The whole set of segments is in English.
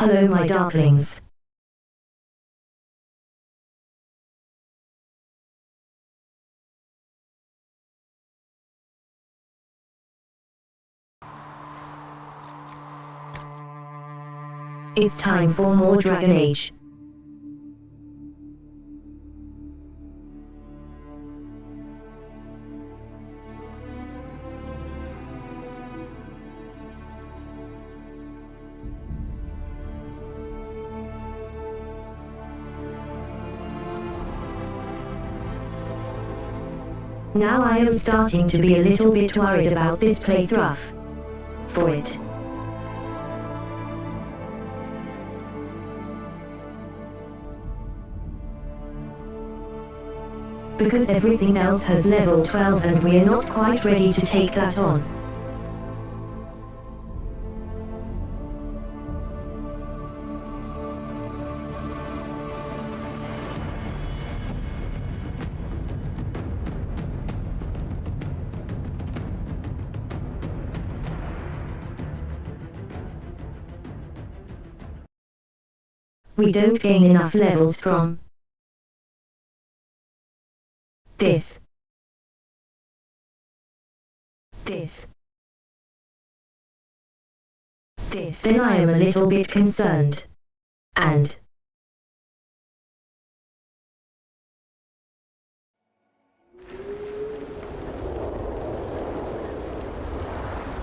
Hello my darklings. It's time for more Dragon Age. Now I am starting to be a little bit worried about this playthrough. For it. Because everything else has level 12 and we're not quite ready to take that on. We don't gain enough levels from this. Then I am a little bit concerned. And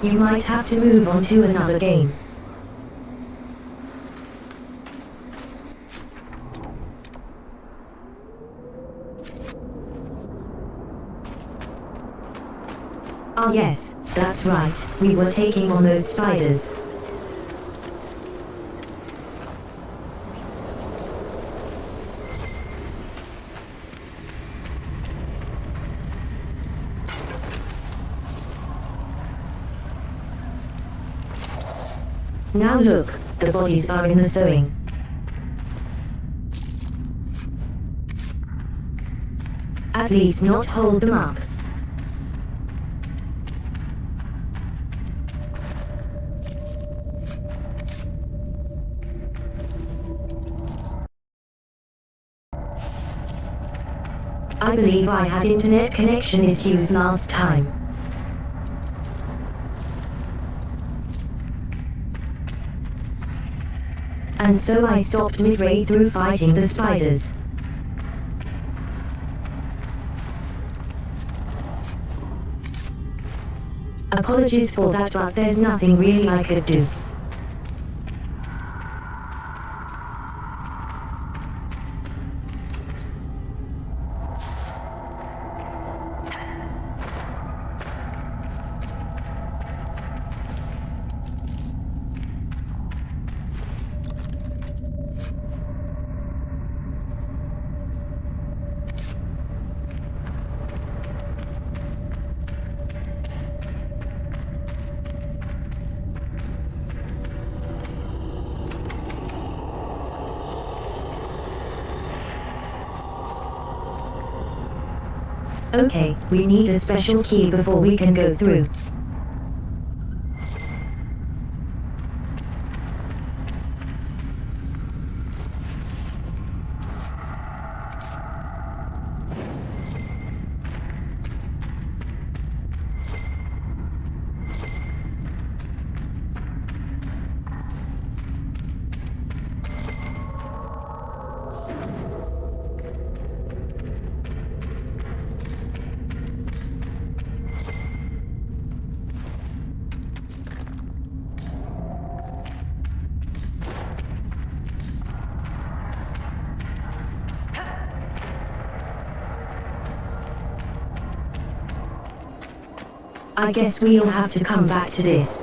You might have to move on to another game. Ah yes, that's right, we were taking on those spiders. Now look, the bodies are in the sewing. At least not hold them up. I believe I had internet connection issues last time. And so I stopped midway through fighting the spiders. Apologies for that, but there's nothing really I could do. Okay, we need a special key before we can go through. I guess we'll have to come back to this.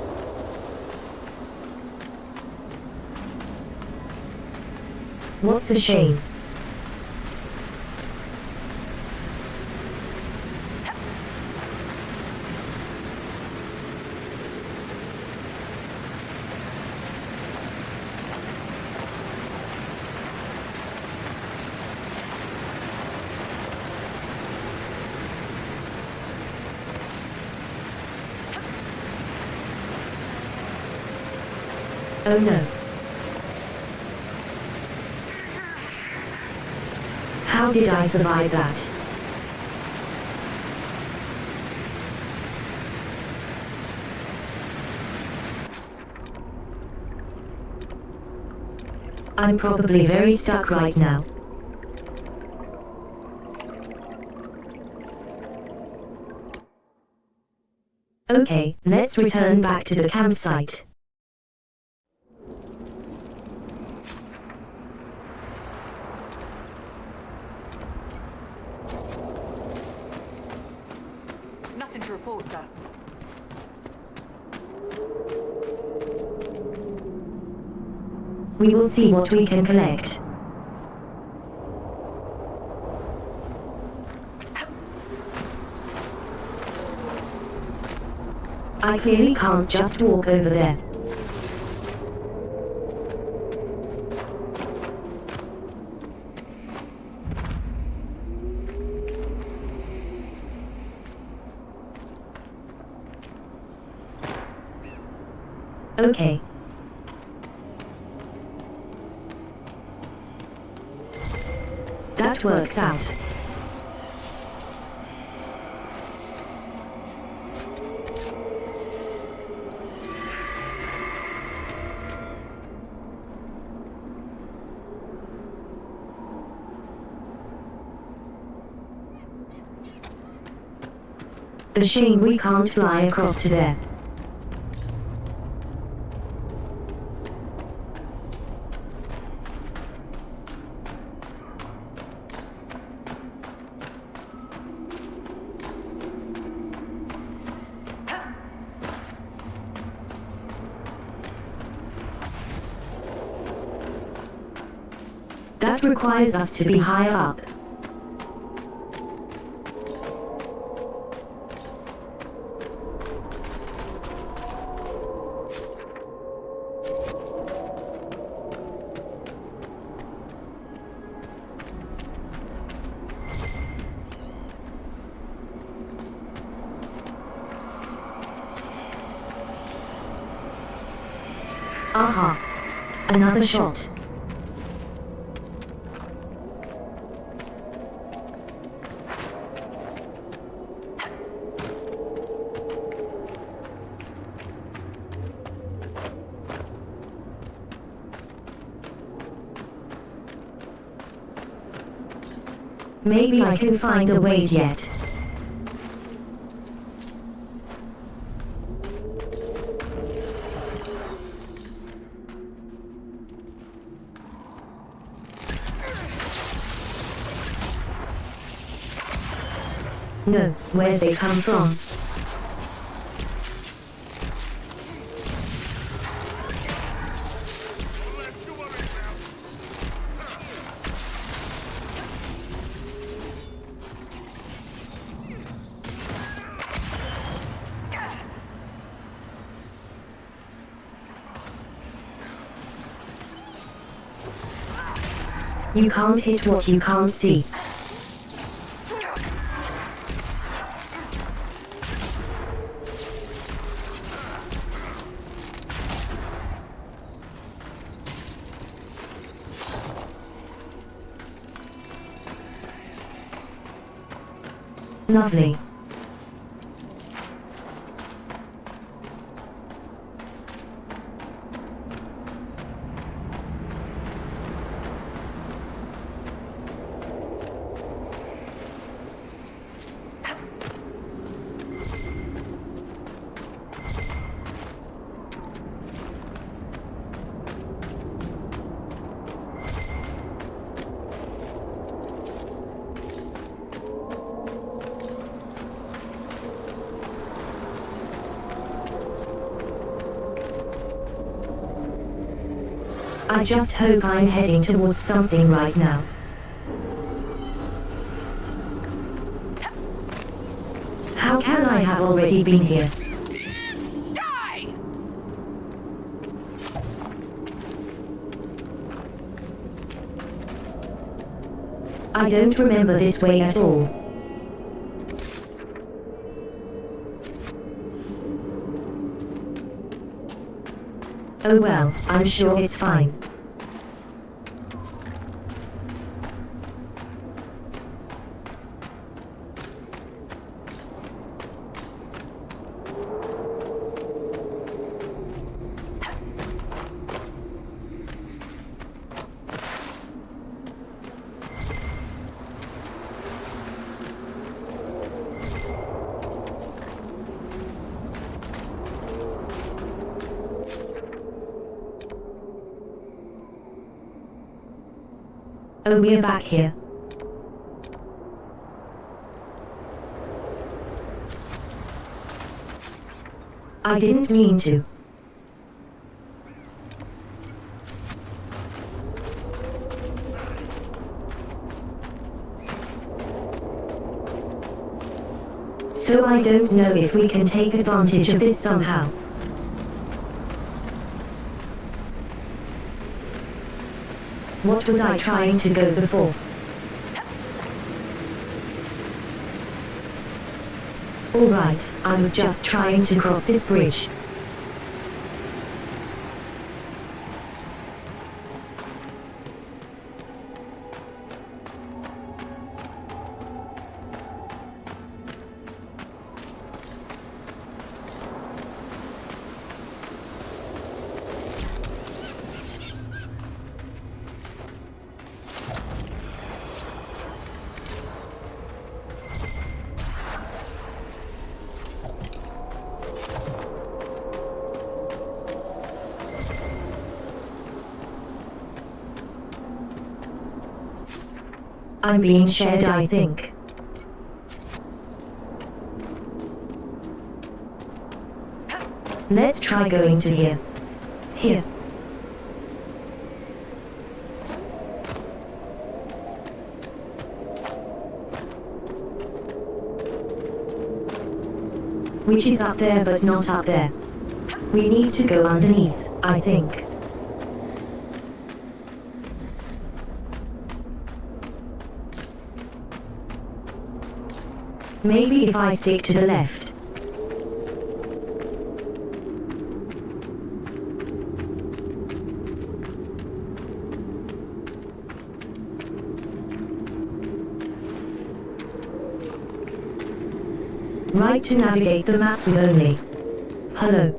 What's a shame? Oh no. How did I survive that? I'm probably very stuck right now. Okay, let's return back to the campsite. Nothing to report, sir. We will see what we can collect. I clearly can't just walk over there. Okay. That works out. The shame we can't fly across to there. That requires us to be higher up. Aha! Another shot. Maybe I can find a ways yet. No, where'd they come from? You can't hit what you can't see. Lovely. I just hope I'm heading towards something right now. How can I have already been here? Die! I don't remember this way at all. Oh well, I'm sure it's fine. Oh, we're back here. I didn't mean to. So I don't know if we can take advantage of this somehow. What was I trying to go before? Alright, I was just trying to cross this bridge. I'm being shared, I think. Let's try going to here. Here. which is up there but not up there. We need to go underneath, I think. Maybe if I stick to the left. Right to navigate the map with only. Hello.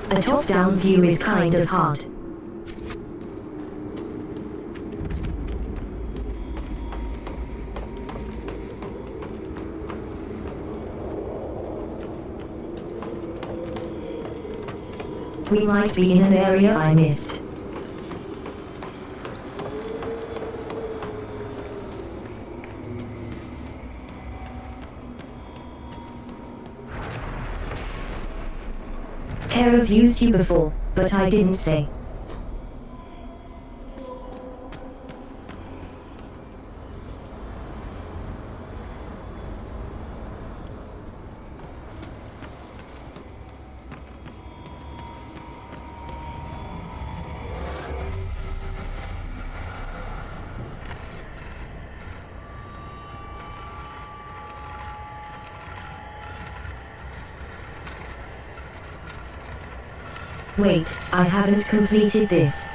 A top-down view is kind of hard. We might be in an area I missed. I've used you before, but I didn't say. Wait, I haven't completed this.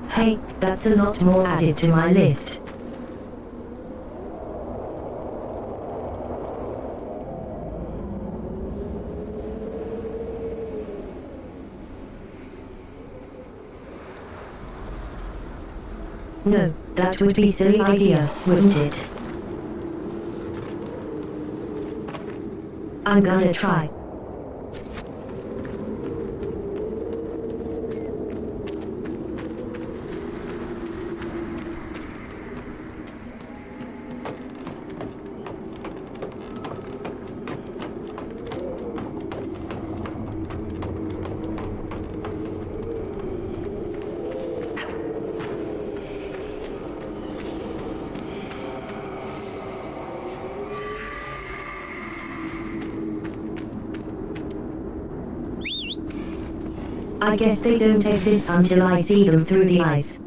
Hey, that's a lot more added to my list. No, that would be a silly idea, wouldn't it? I'm gonna try. I guess they don't exist until I see them through the eyes.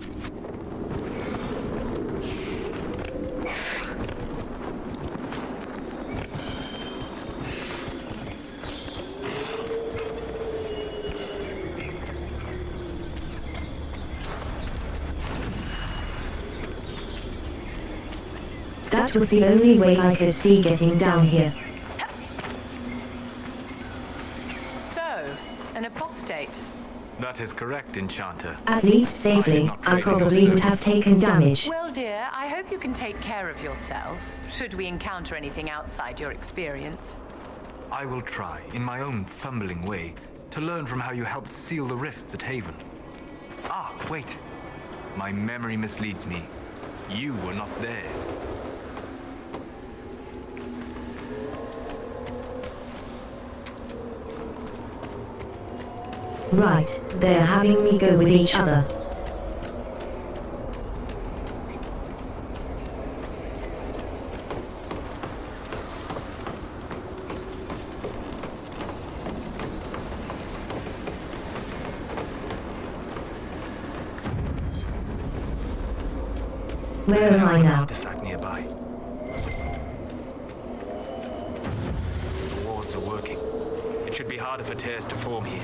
That was the only way I could see getting down here. So, an apostate. That is correct, Enchanter. At least safely, I probably would have taken damage. Well, dear, I hope you can take care of yourself, should we encounter anything outside your experience. I will try, in my own fumbling way, to learn from how you helped seal the rifts at Haven. Ah, wait. My memory misleads me. You were not there. Right, they're having me go with each other. Where am I now? Artifact nearby. The wards are working. It should be harder for tears to form here.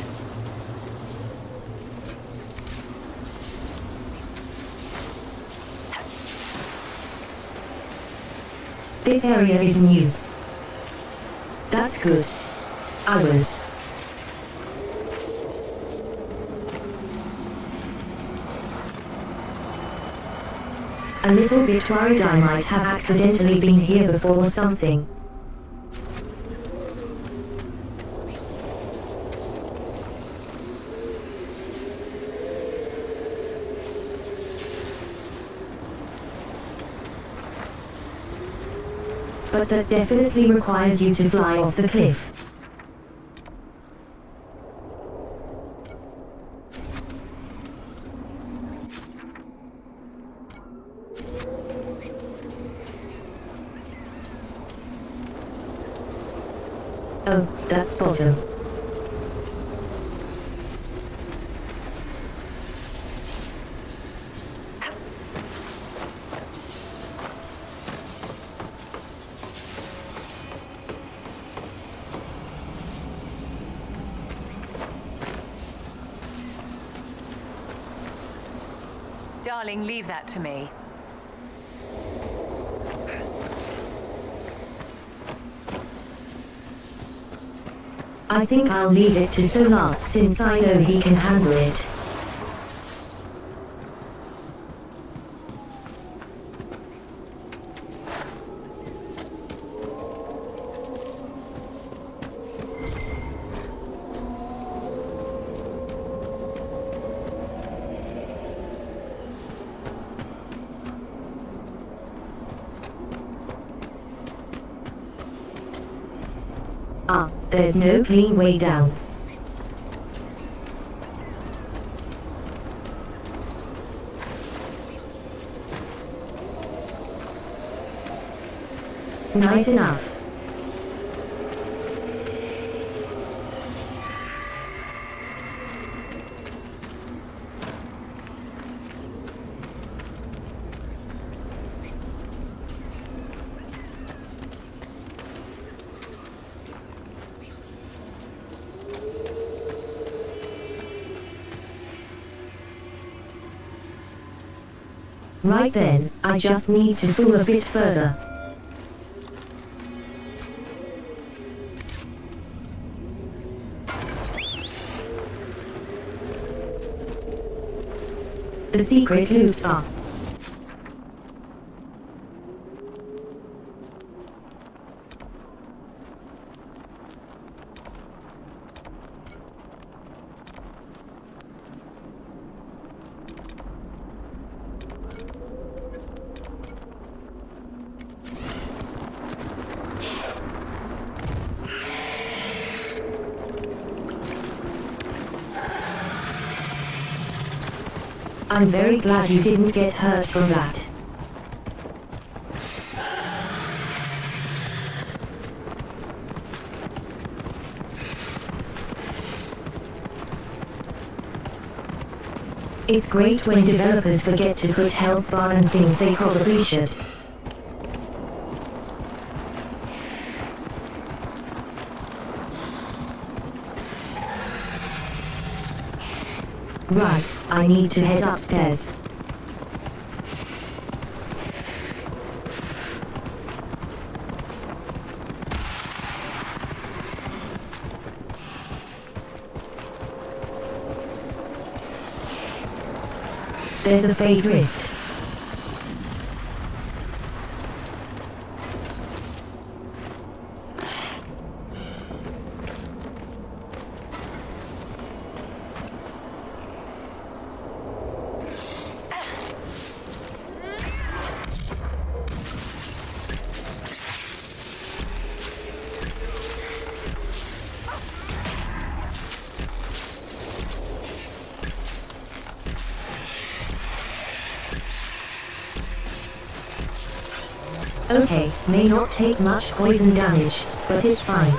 This area is new. That's good. I was. A little bit worried I might have accidentally been here before or something. but that definitely requires you to fly off the cliff. Oh, that's bottom. Darling, leave that to me. I think I'll leave it to Solas since I know he can handle it. Ah, there's no clean way down. Nice enough. Right then, I just need to fool a bit further. The secret loops are. I'm very glad you didn't get hurt from that. It's great when developers forget to put health bar and things they probably should. Right, I need to head upstairs. There's a fade rift. Okay, may not take much poison damage, but it's fine.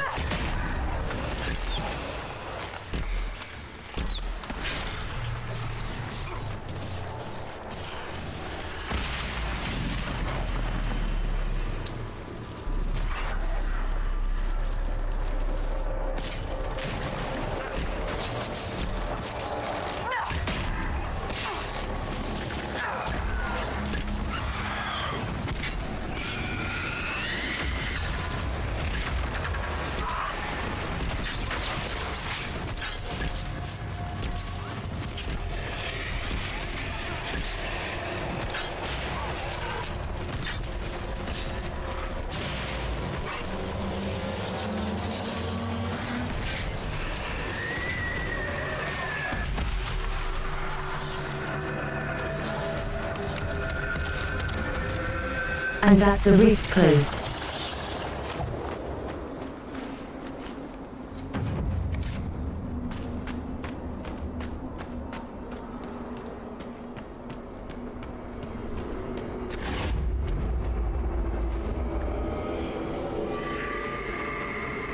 And that's a rift closed.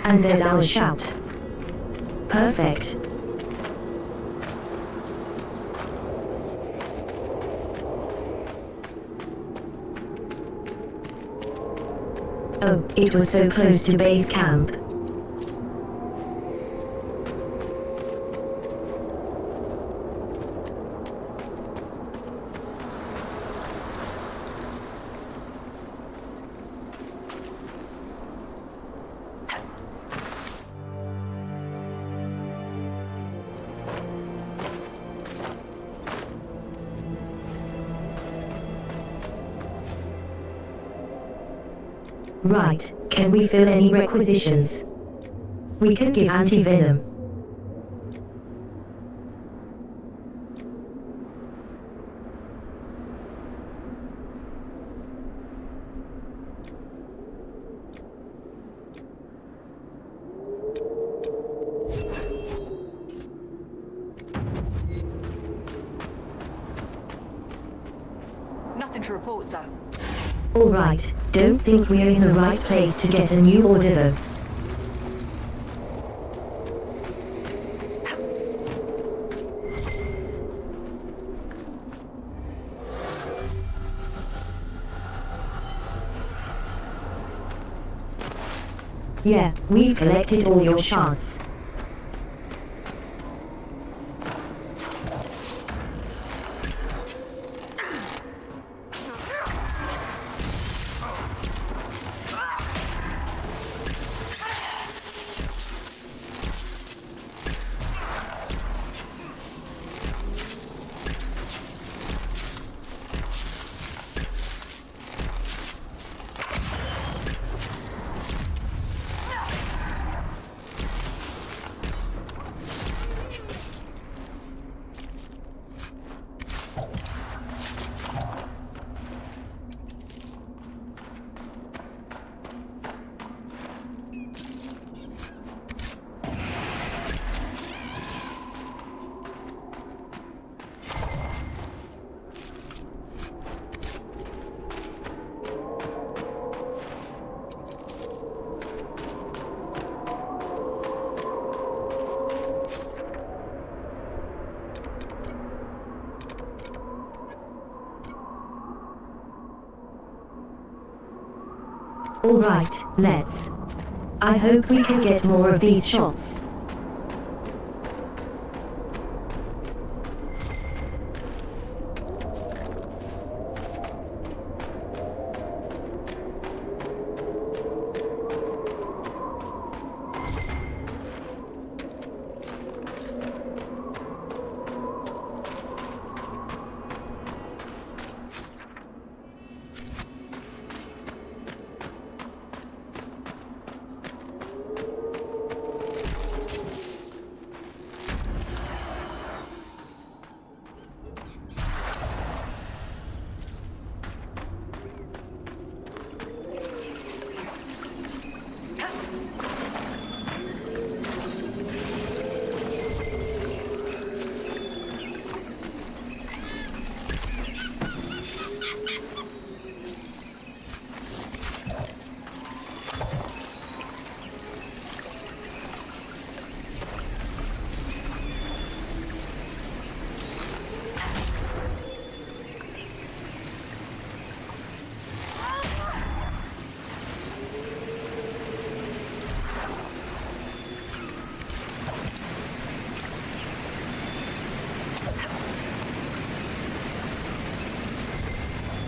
And there's our shout. Perfect. Oh, it was so close to base camp. Right, can we fill any requisitions? We can give anti-venom. Nothing to report, sir. Alright, don't think we're in the right place to get a new order though. Yeah, we've collected all your shards. Alright, let's. I hope we can get more of these shots.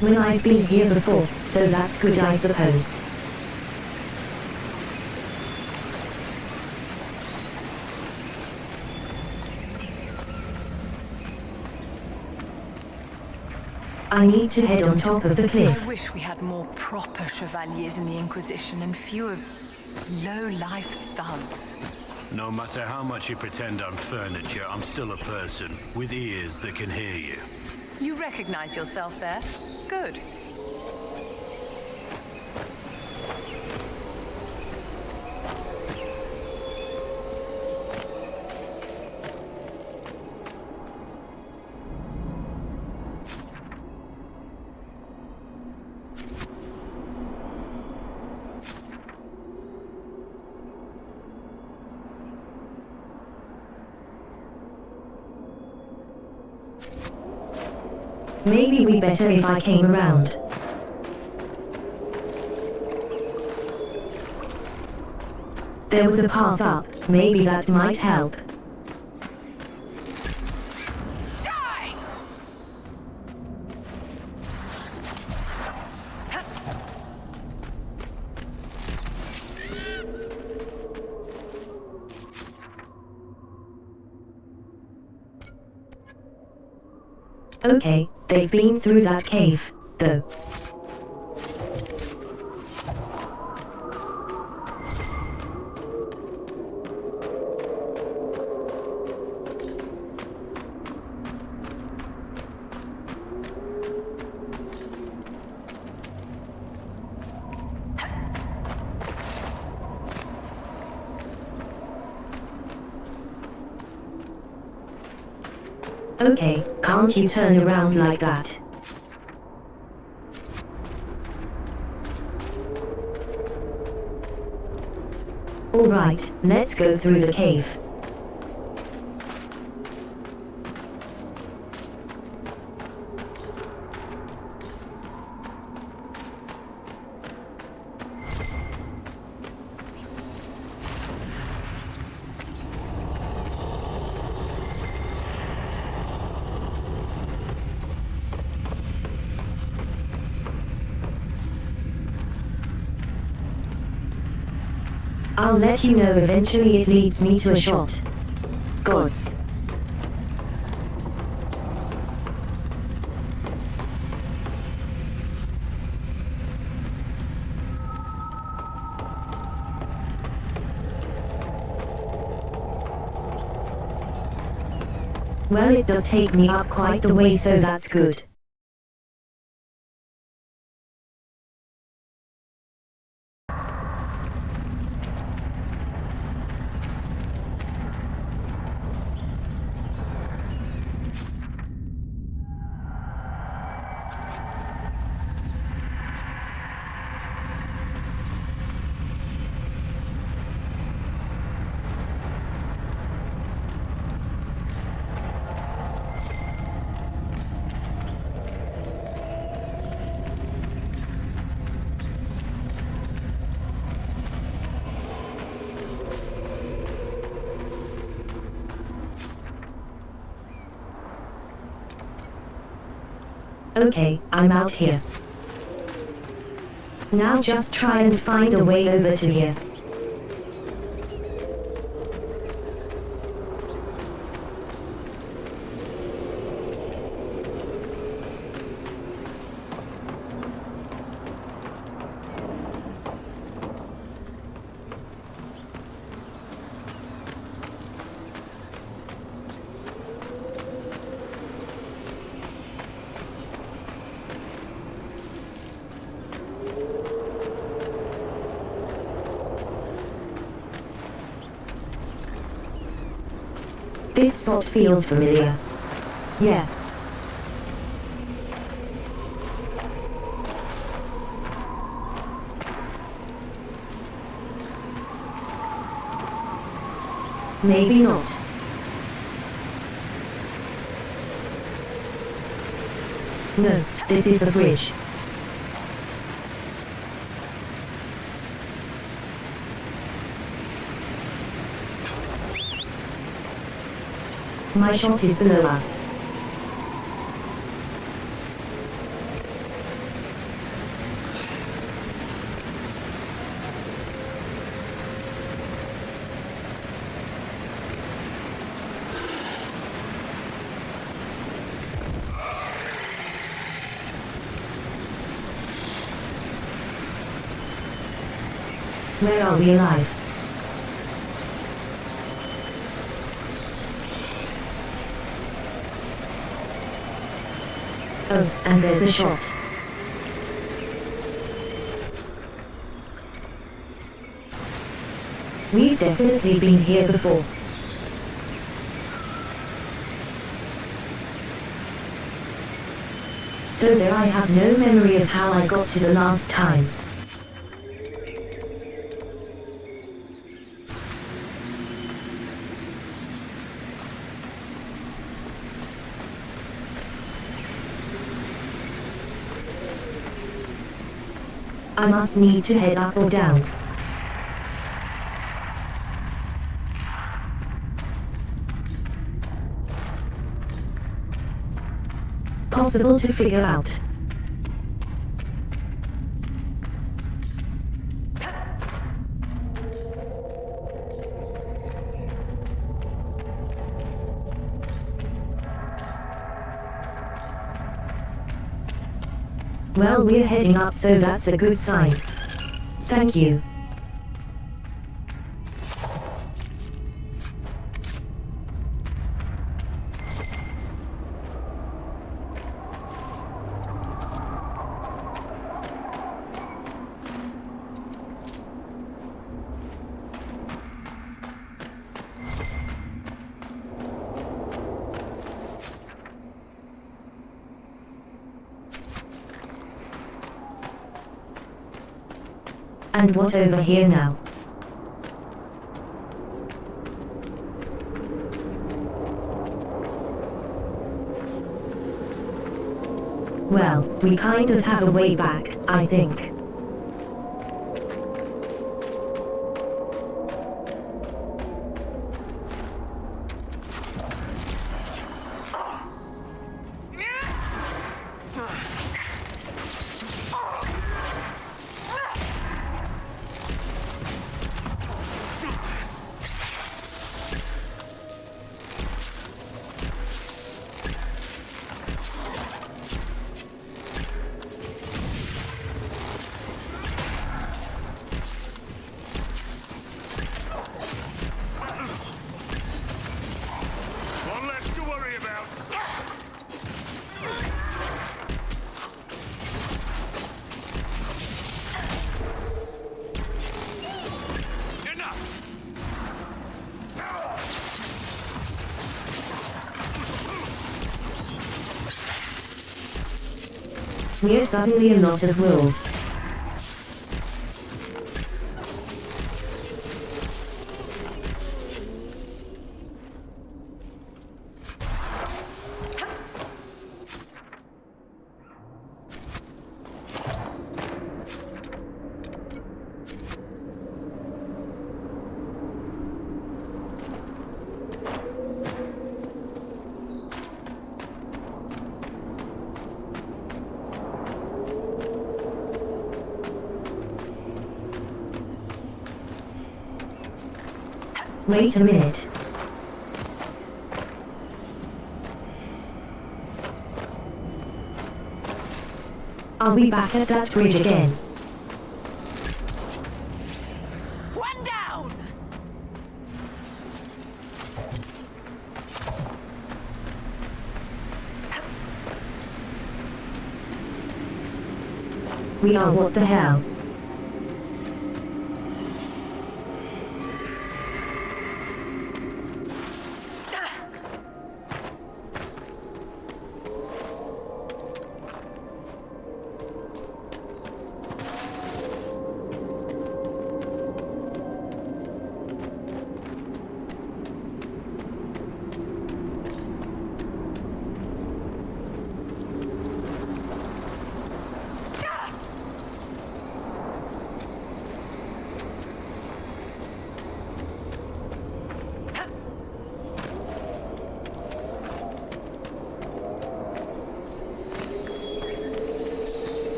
When I've been here before, so that's good I suppose. I need to head on top of the cliff. I wish we had more proper chevaliers in the Inquisition and fewer low-life thugs. No matter how much you pretend I'm furniture, I'm still a person with ears that can hear you. You recognize yourself there? Good. Maybe we better if I came around. There was a path up, maybe that might help. Die! Okay, they've been through that cave, though. Okay, can't you turn around like that? Alright, let's go through the cave. I'll let you know eventually it leads me to a shot. Gods. Well, it does take me up quite the way, so that's good. Okay, I'm out here. Now just try and find a way over to here. This spot feels familiar. Yeah. Maybe not. No, this is the bridge. My shot is below us. Where are we alive? Oh, and there's a shot. We've definitely been here before. So there, I have no memory of how I got to the last time. I must need to head up or down. Possible to figure out. Well, we're heading up, so that's a good sign. Thank you. And what over here now? Well, we kind of have a way back, I think. One less to worry about. Enough! We're suddenly a lot of wolves. Wait a minute. Are we back at that bridge again? One down! We are, what the hell?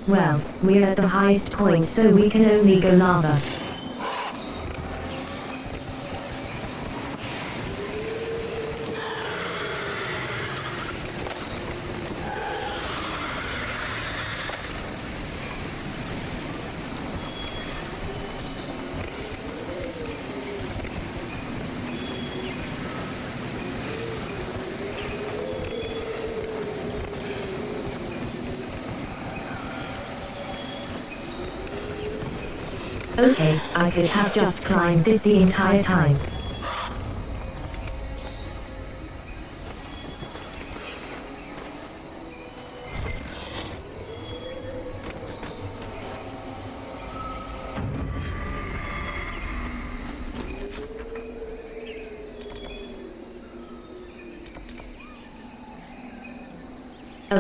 Well, we're at the highest point, so we can only go lava. Okay, I could have just climbed this the entire time.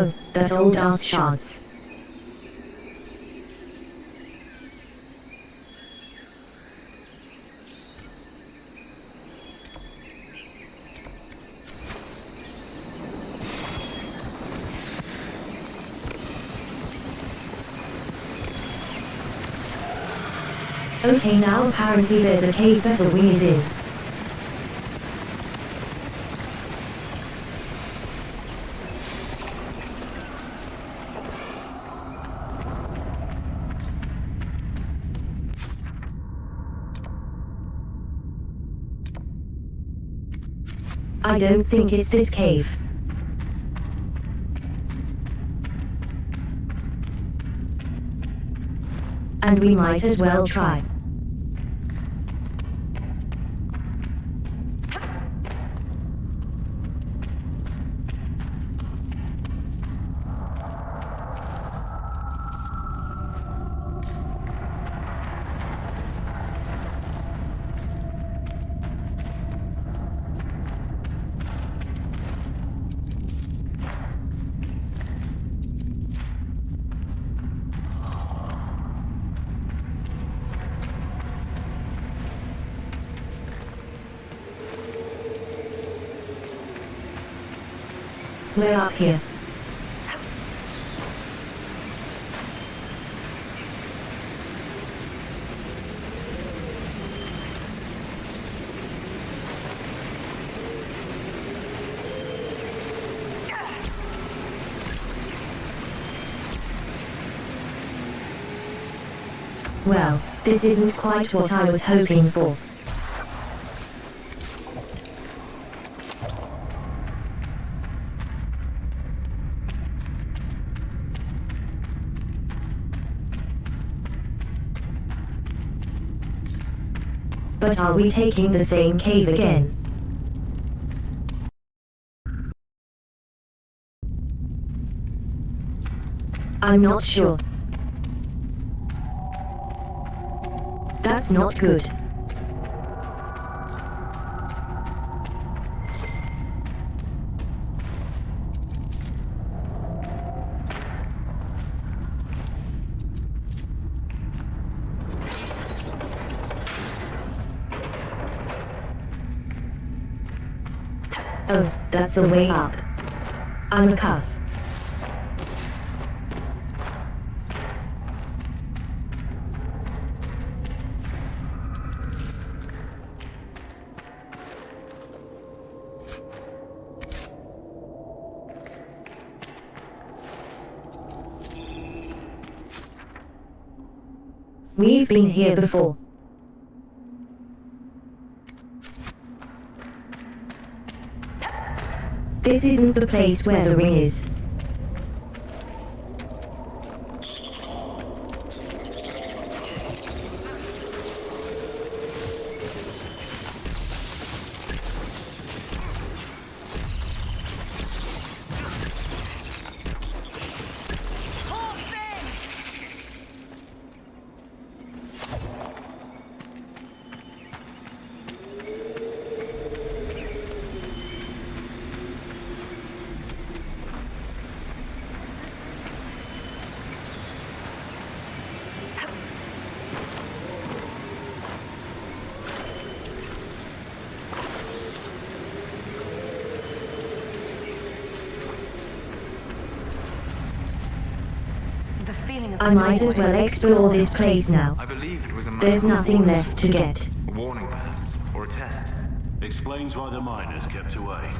Oh, that old ass shards. Okay, now apparently there's a cave that a wing is in. I don't think it's this cave. And we might as well try. We're up here. Well, this isn't quite what I was hoping for. But are we taking the same cave again? I'm not sure. That's not good. Oh, that's a way up. I'm a cuss. We've been here before. This isn't the place where the ring is. I might as well explore this place now. I believe it was a There's nothing left to get. A warning, perhaps, or a test. Explains why the miners kept away.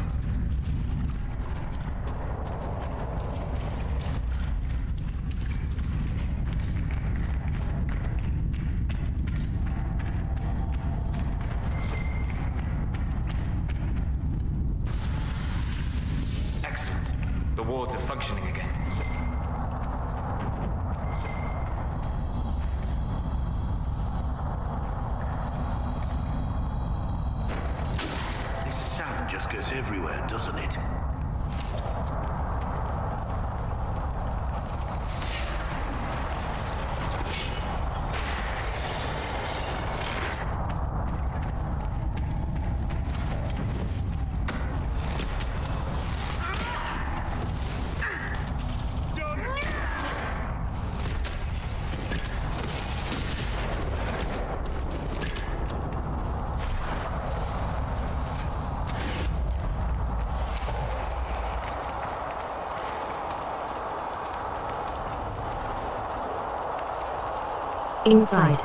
Excellent. The wards are functioning again. Just goes everywhere, doesn't it? Inside.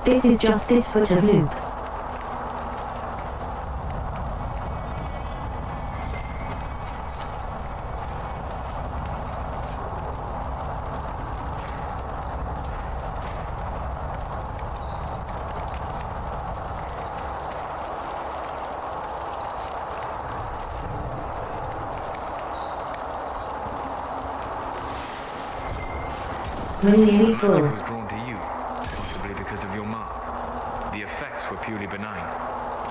This is just this foot of loop. We're nearly I full. was drawn to you, possibly because of your mark. The effects were purely benign.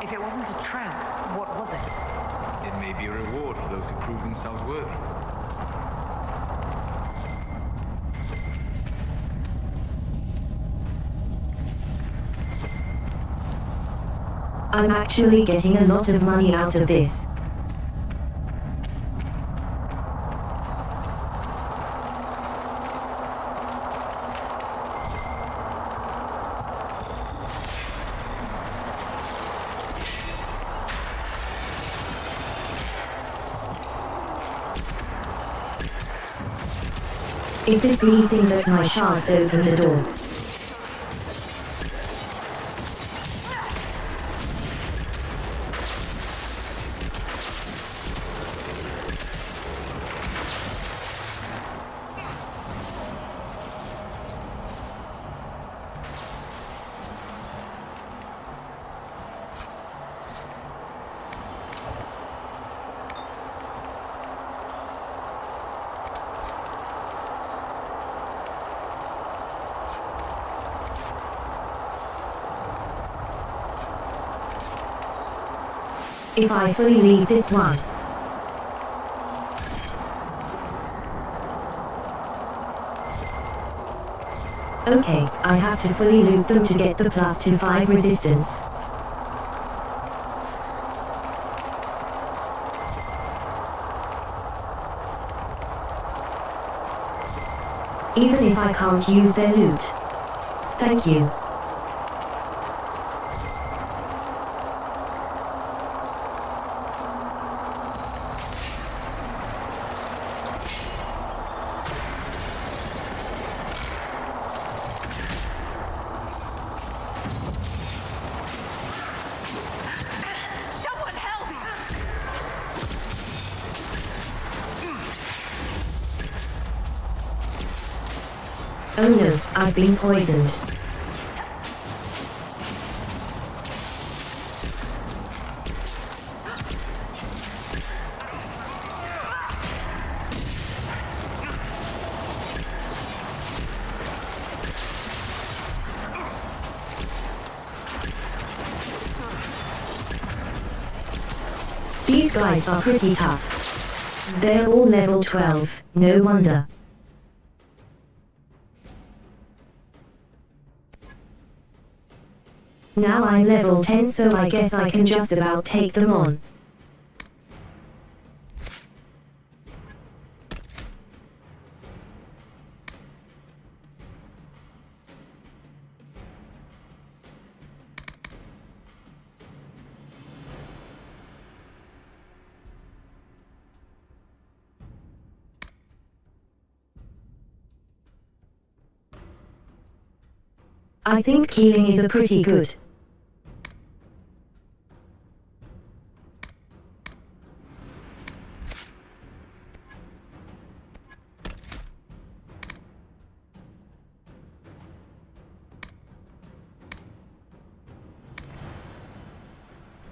If it wasn't a trap, what was it? It may be a reward for those who prove themselves worthy. I'm actually getting a lot of money out of this. Is this the thing that my shards open the doors? If I fully leave this one. Okay, I have to fully loop them to get the +5 resistance. Even if I can't use their loot. Thank you. Someone help! Oh no, I've been poisoned. These guys are pretty tough. They're all level 12, no wonder. Now I'm level 10, so I guess I can just about take them on. I think healing is a pretty good.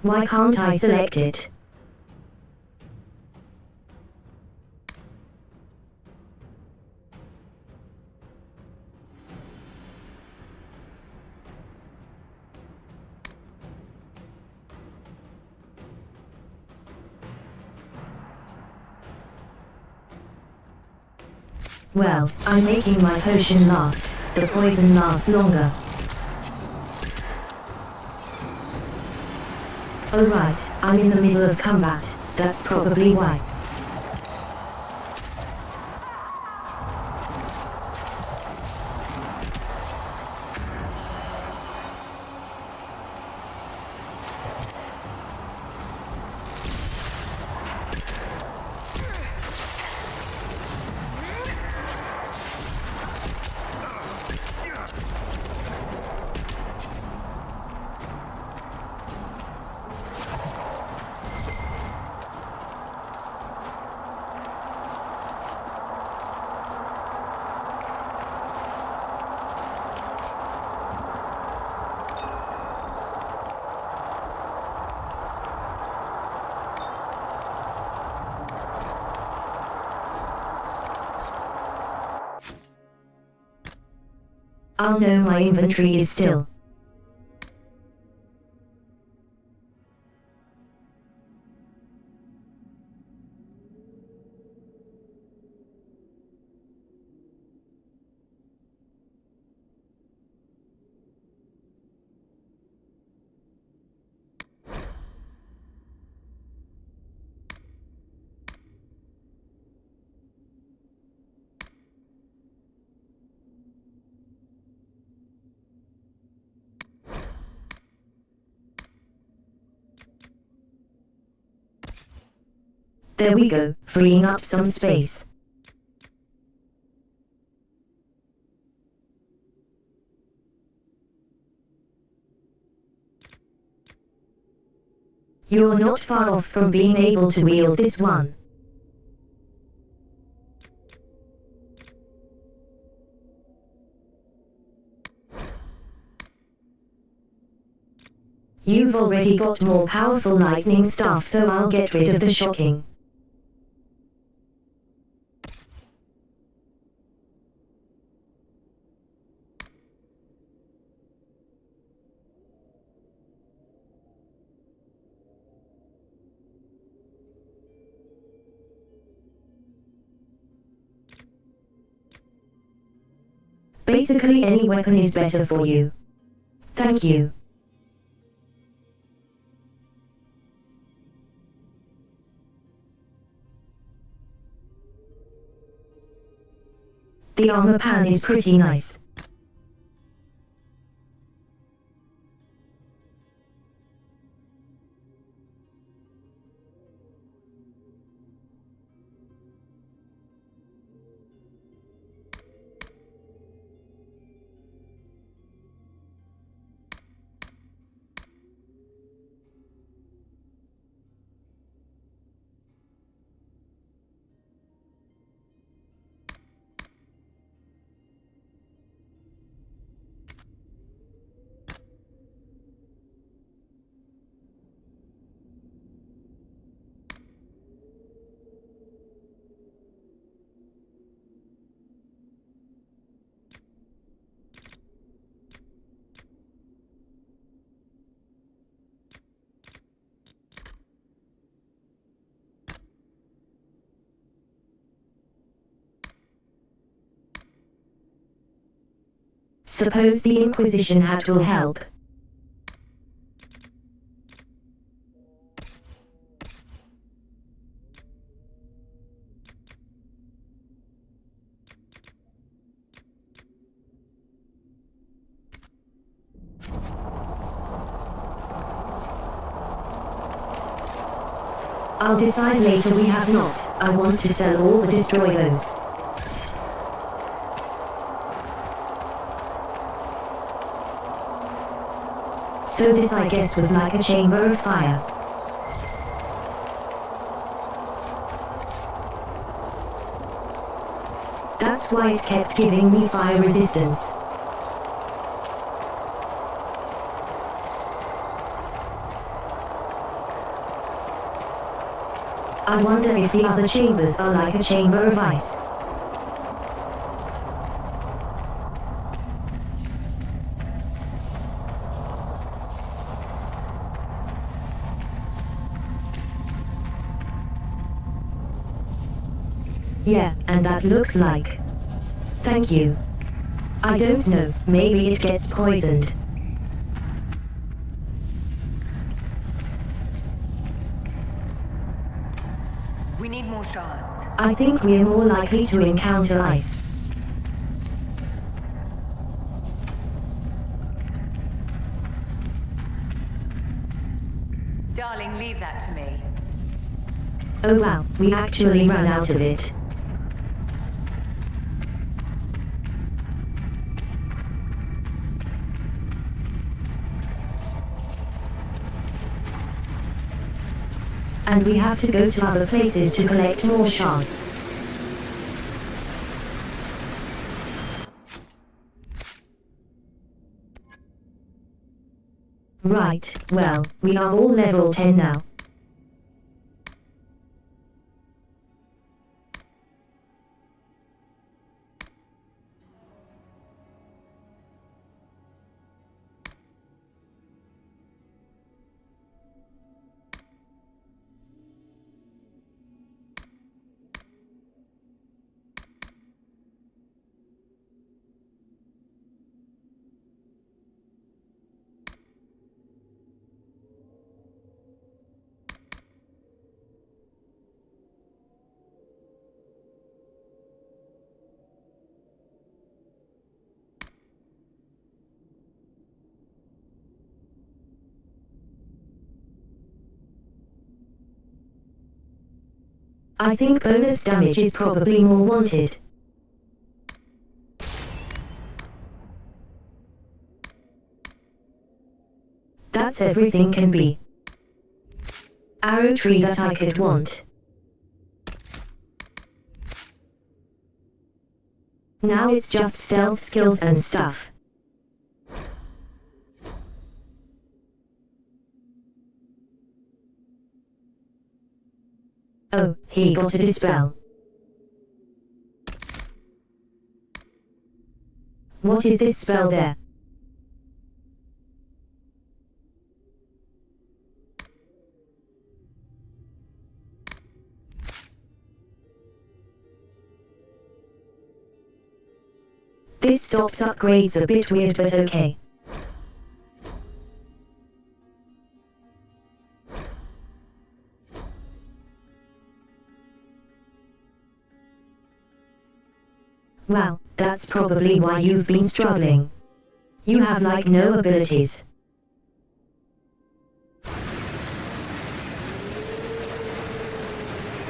Why can't I select it? Well, I'm making my potion last. The poison lasts longer. Oh right, I'm in the middle of combat. That's probably why. I'll know my inventory is still. There we go, freeing up some space. You're not far off from being able to wield this one. You've already got more powerful lightning stuff, so I'll get rid of the shocking. Basically any weapon is better for you. Thank you. The armor pan is pretty nice. Suppose the Inquisition hat will help. I'll decide later. We have not. I want to sell all the destroy those. So this I guess was like a chamber of fire. That's why it kept giving me fire resistance. I wonder if the other chambers are like a chamber of ice. Yeah, and that looks like... Thank you. I don't know, maybe it gets poisoned. We need more shards. I think we're more likely to encounter ice. Darling, leave that to me. Oh wow, we actually ran out of it. And we have to go to other places to collect more shards. Right, well, we are all level 10 now. I think bonus damage is probably more wanted. That's everything can be. Arrow tree that I could want. Now it's just stealth skills and stuff. Oh, he got a dispel. What is this spell there? This stops upgrades a bit weird, but okay. Wow, that's probably why you've been struggling. You have like no abilities.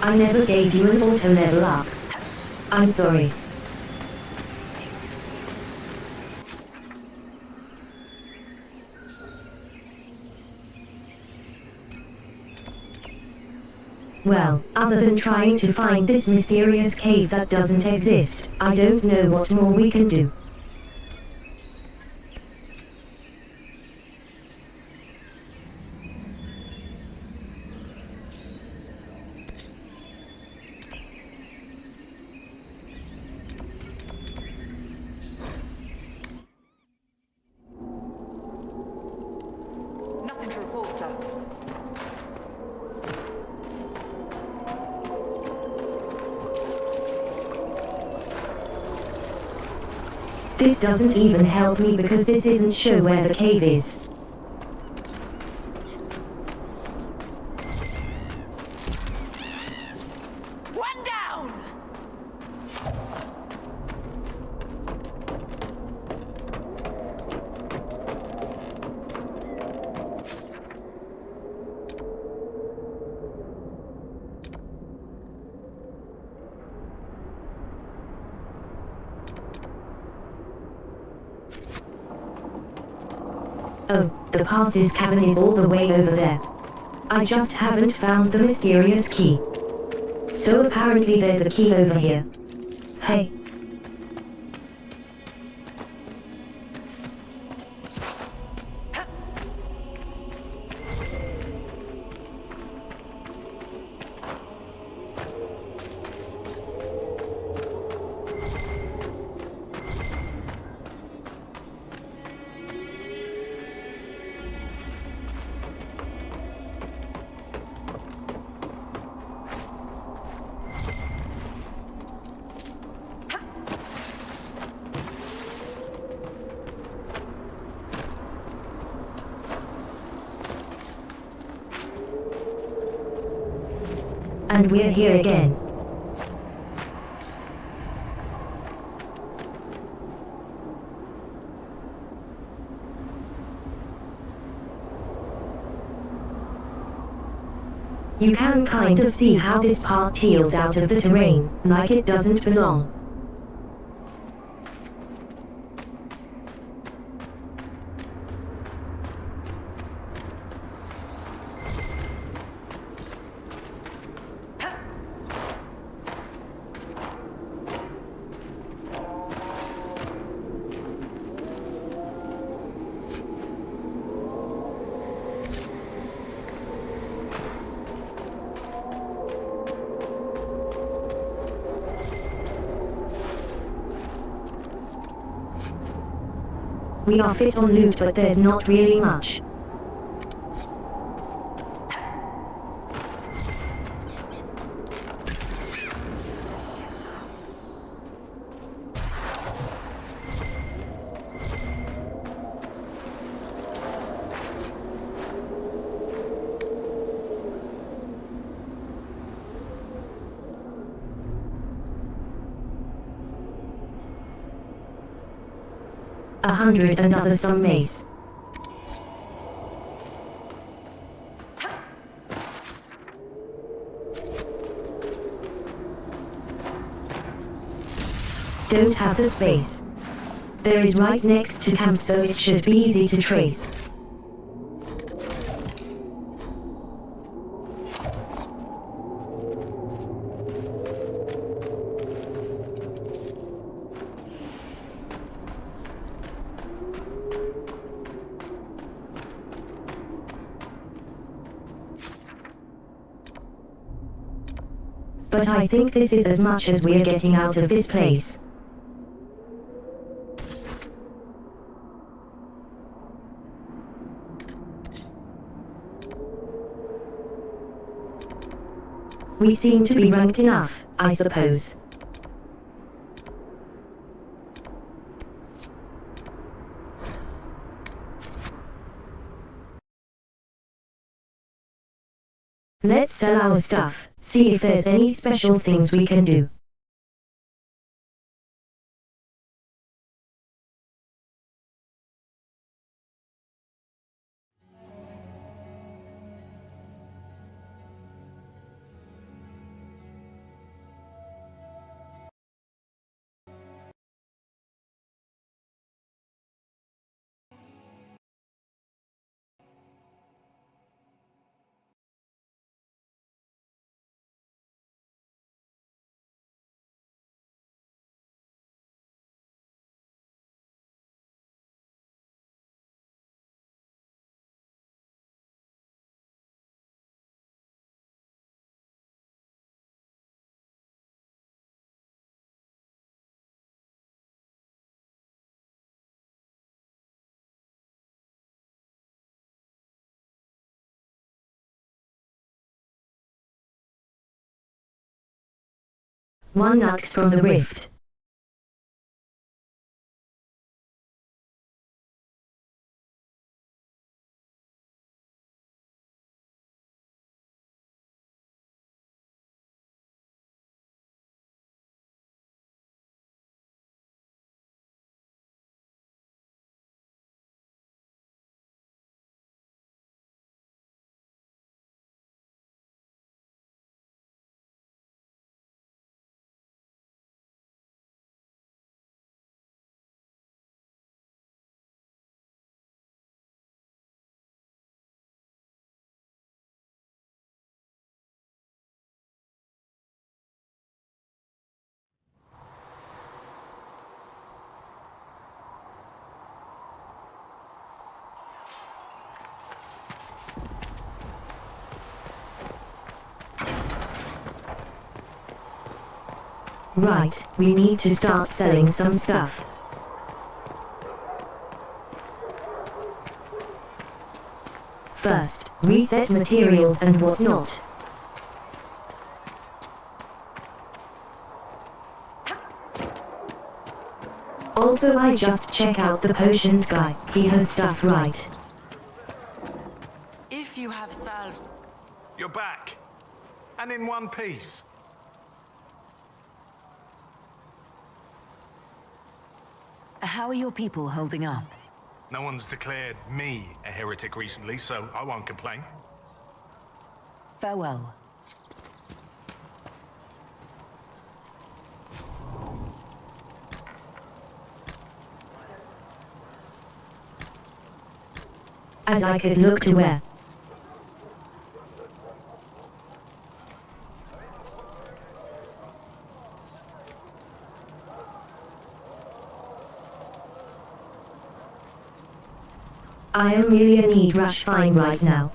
I never gave you an auto level up. I'm sorry. Well, other than trying to find this mysterious cave that doesn't exist, I don't know what more we can do. Nothing to report, sir. This doesn't even help me because this isn't show where the cave is. One down! Oh, the passes cavern is all the way over there. I just haven't found the mysterious key. So apparently there's a key over here. Hey. And we're here again. You can kind of see how this part teals out of the terrain, like it doesn't belong. We are fit on loot, but there's not really much. $100 and other some mace. don't have the space. There is right next to camp, so it should be easy to trace. But I think this is as much as we're getting out of this place. We seem to be ranked enough, I suppose. Let's sell our stuff, see if there's any special things we can do. One knocks from the rift. Right, we need to start selling some stuff. First, reset materials and whatnot. Also, I just check out the potions guy, he has stuff right. If you have salves... You're back. And in one piece. How are your people holding up? No one's declared me a heretic recently, so I won't complain. Farewell. As I could look to where. I am really a need rush find right now.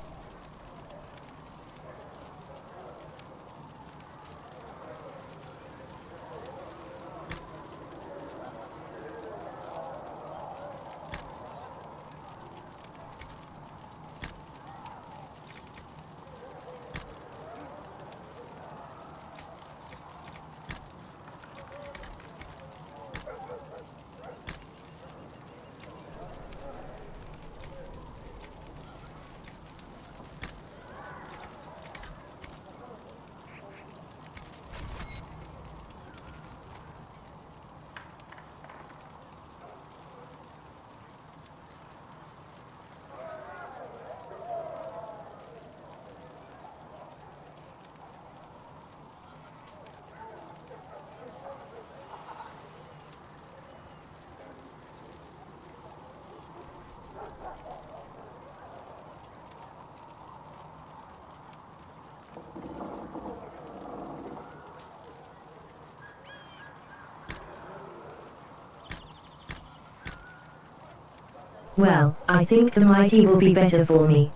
Well, I think the mighty will be better for me.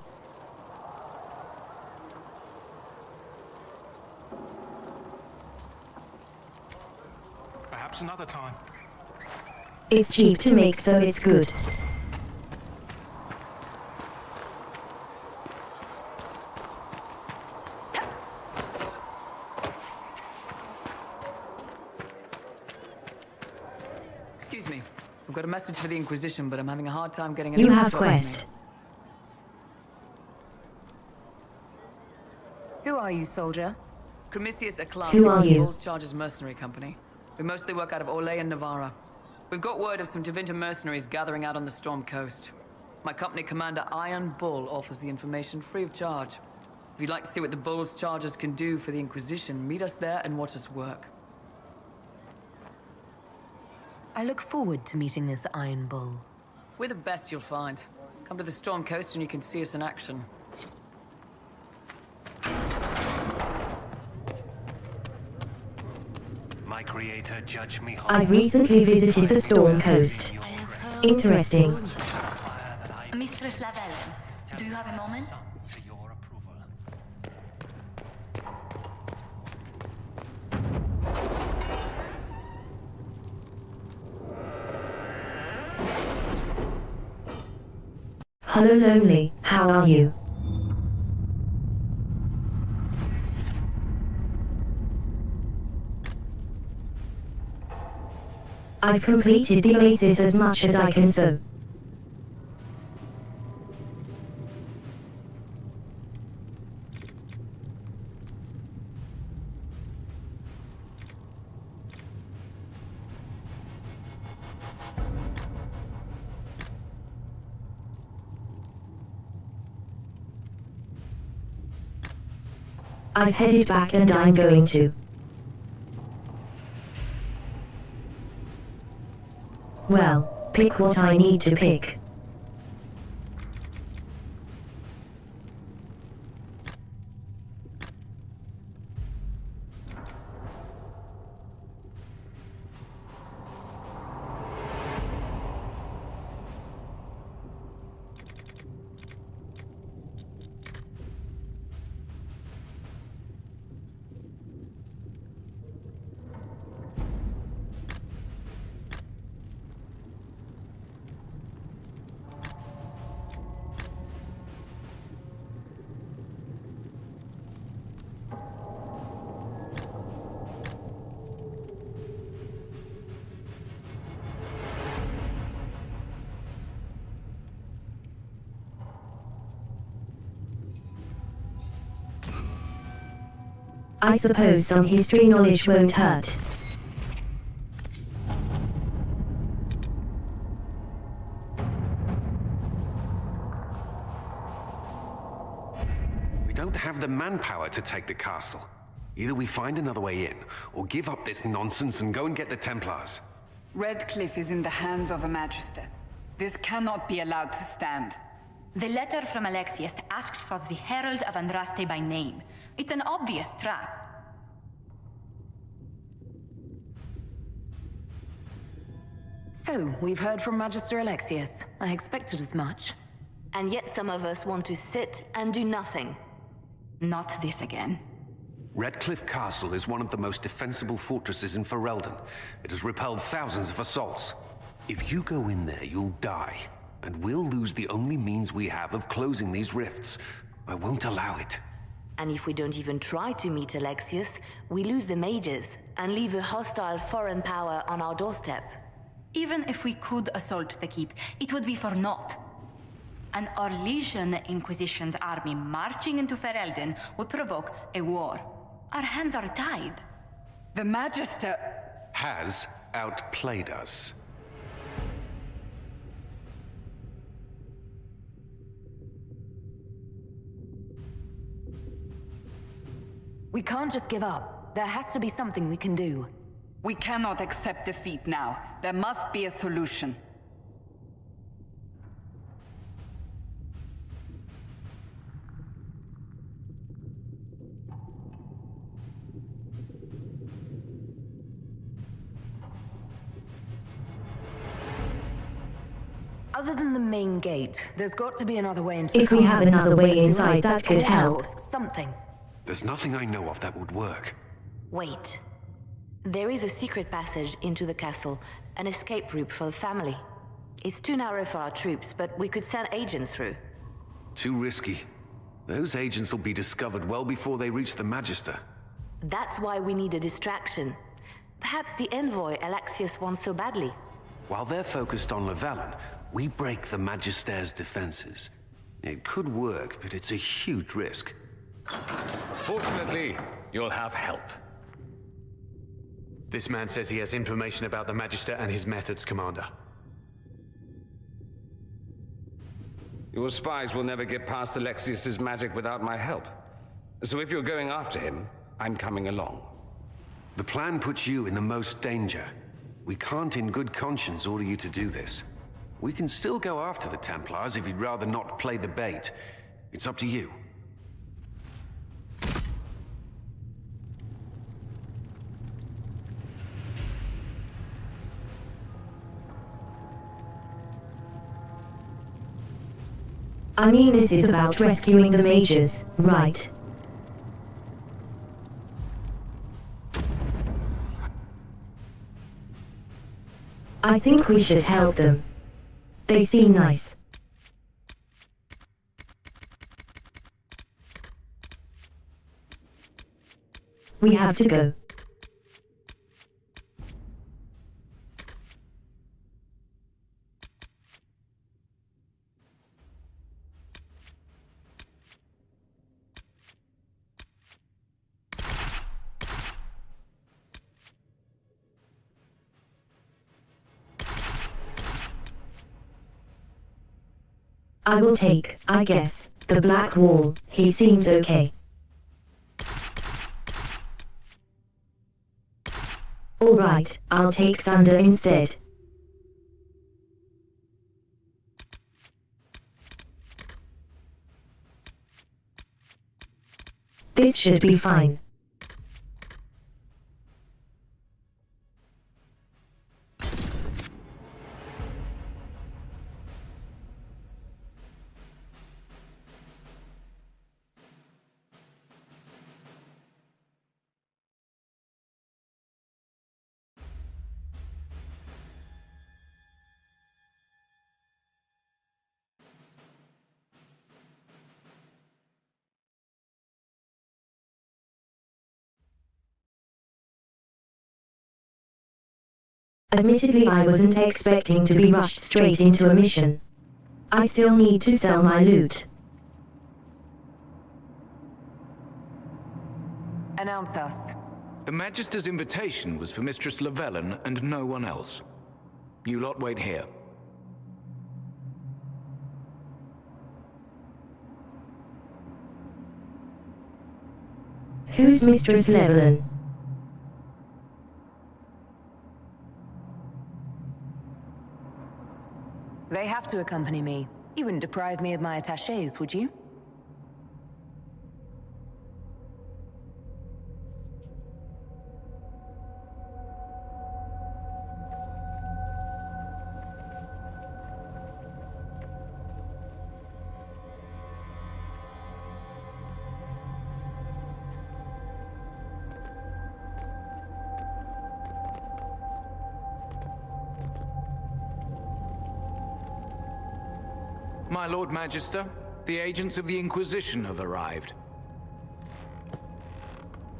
Perhaps another time. It's cheap to make, so it's good. Excuse me. I've got a message for the Inquisition, but I'm having a hard time getting You any have job quest. Who are you, soldier? Cremisius a class Who are of you? Bulls Chargers mercenary company. We mostly work out of Olay and Navarra. We've got word of some Tevinter mercenaries gathering out on the Storm Coast. My company commander, Iron Bull, offers the information free of charge. If you'd like to see what the Bulls Chargers can do for the Inquisition, meet us there and watch us work. I look forward to meeting this Iron Bull. We're the best you'll find. Come to the Storm Coast and you can see us in action. My creator, judge me I've recently visited the Storm Coast. Interesting. Mistress Lavelle, do you have a moment? for your approval. Hello Lonely, how are you? I've completed the oasis as much as I can, so I've headed back and I'm going to. Well, pick what I need to pick. I suppose some history knowledge won't hurt. We don't have the manpower to take the castle. Either we find another way in, or give up this nonsense and go and get the Templars. Redcliffe is in the hands of a Magister. This cannot be allowed to stand. The letter from Alexius asked for the Herald of Andraste by name. It's an obvious trap. So, we've heard from Magister Alexius. I expected as much. And yet some of us want to sit and do nothing. Not this again. Redcliffe Castle is one of the most defensible fortresses in Ferelden. It has repelled thousands of assaults. If you go in there, you'll die. And we'll lose the only means we have of closing these rifts. I won't allow it. And if we don't even try to meet Alexius, we lose the mages and leave a hostile foreign power on our doorstep. Even if we could assault the keep, it would be for naught. An Orlesian Inquisition's army marching into Ferelden would provoke a war. Our hands are tied. The Magister... Has outplayed us. We can't just give up. There has to be something we can do. We cannot accept defeat now. There must be a solution. I Other than the main gate, there's got to be another way into If the we have castle. another way inside, that could help. Something. There's nothing I know of that would work. Wait. There is a secret passage into the castle, an escape route for the family. It's too narrow for our troops, but we could send agents through. Too risky. Those agents will be discovered well before they reach the Magister. That's why we need a distraction. Perhaps the envoy Alexius wants so badly. While they're focused on Llewellyn, we break the Magister's defenses. It could work, but it's a huge risk. Fortunately, you'll have help. This man says he has information about the Magister and his methods, Commander. Your spies will never get past Alexius's magic without my help. So if you're going after him, I'm coming along. The plan puts you in the most danger. We can't in good conscience order you to do this. We can still go after the Templars if you'd rather not play the bait. It's up to you. I mean, this is about rescuing the mages, right? I think we should help them. They seem nice. We have to go. I will take, I guess, the Black Wall. He seems okay. Alright, I'll take Sunder instead. This should be fine. Admittedly, I wasn't expecting to be rushed straight into a mission. I still need to sell my loot. Announce us. The Magister's invitation was for Mistress Llewellyn and no one else. You lot wait here. Who's Mistress Llewellyn? They have to accompany me. You wouldn't deprive me of my attachés, would you? My Lord Magister, the agents of the Inquisition have arrived.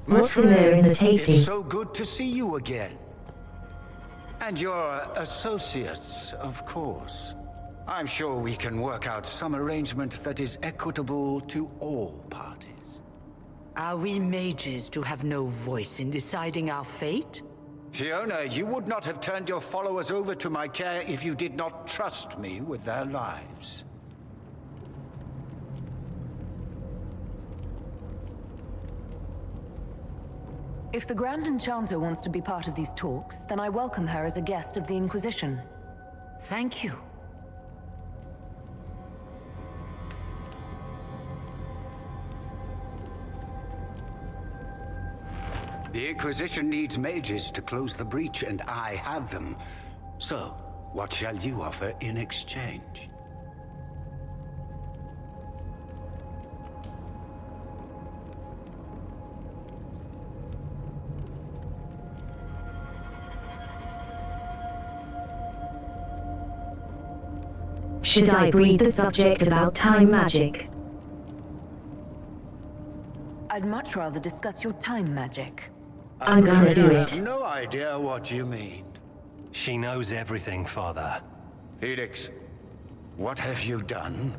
What's in there in the tasty? It's so good to see you again. And your associates, of course. I'm sure we can work out some arrangement that is equitable to all parties. Are we mages to have no voice in deciding our fate? Fiona, you would not have turned your followers over to my care if you did not trust me with their lives. If the Grand Enchanter wants to be part of these talks, then I welcome her as a guest of the Inquisition. Thank you. The Inquisition needs mages to close the breach, and I have them. So, What shall you offer in exchange? Should I breed the subject about time magic? I'd much rather discuss your time magic. I'm gonna do I it. have no idea what you mean. She knows everything, Father. Felix, what have you done?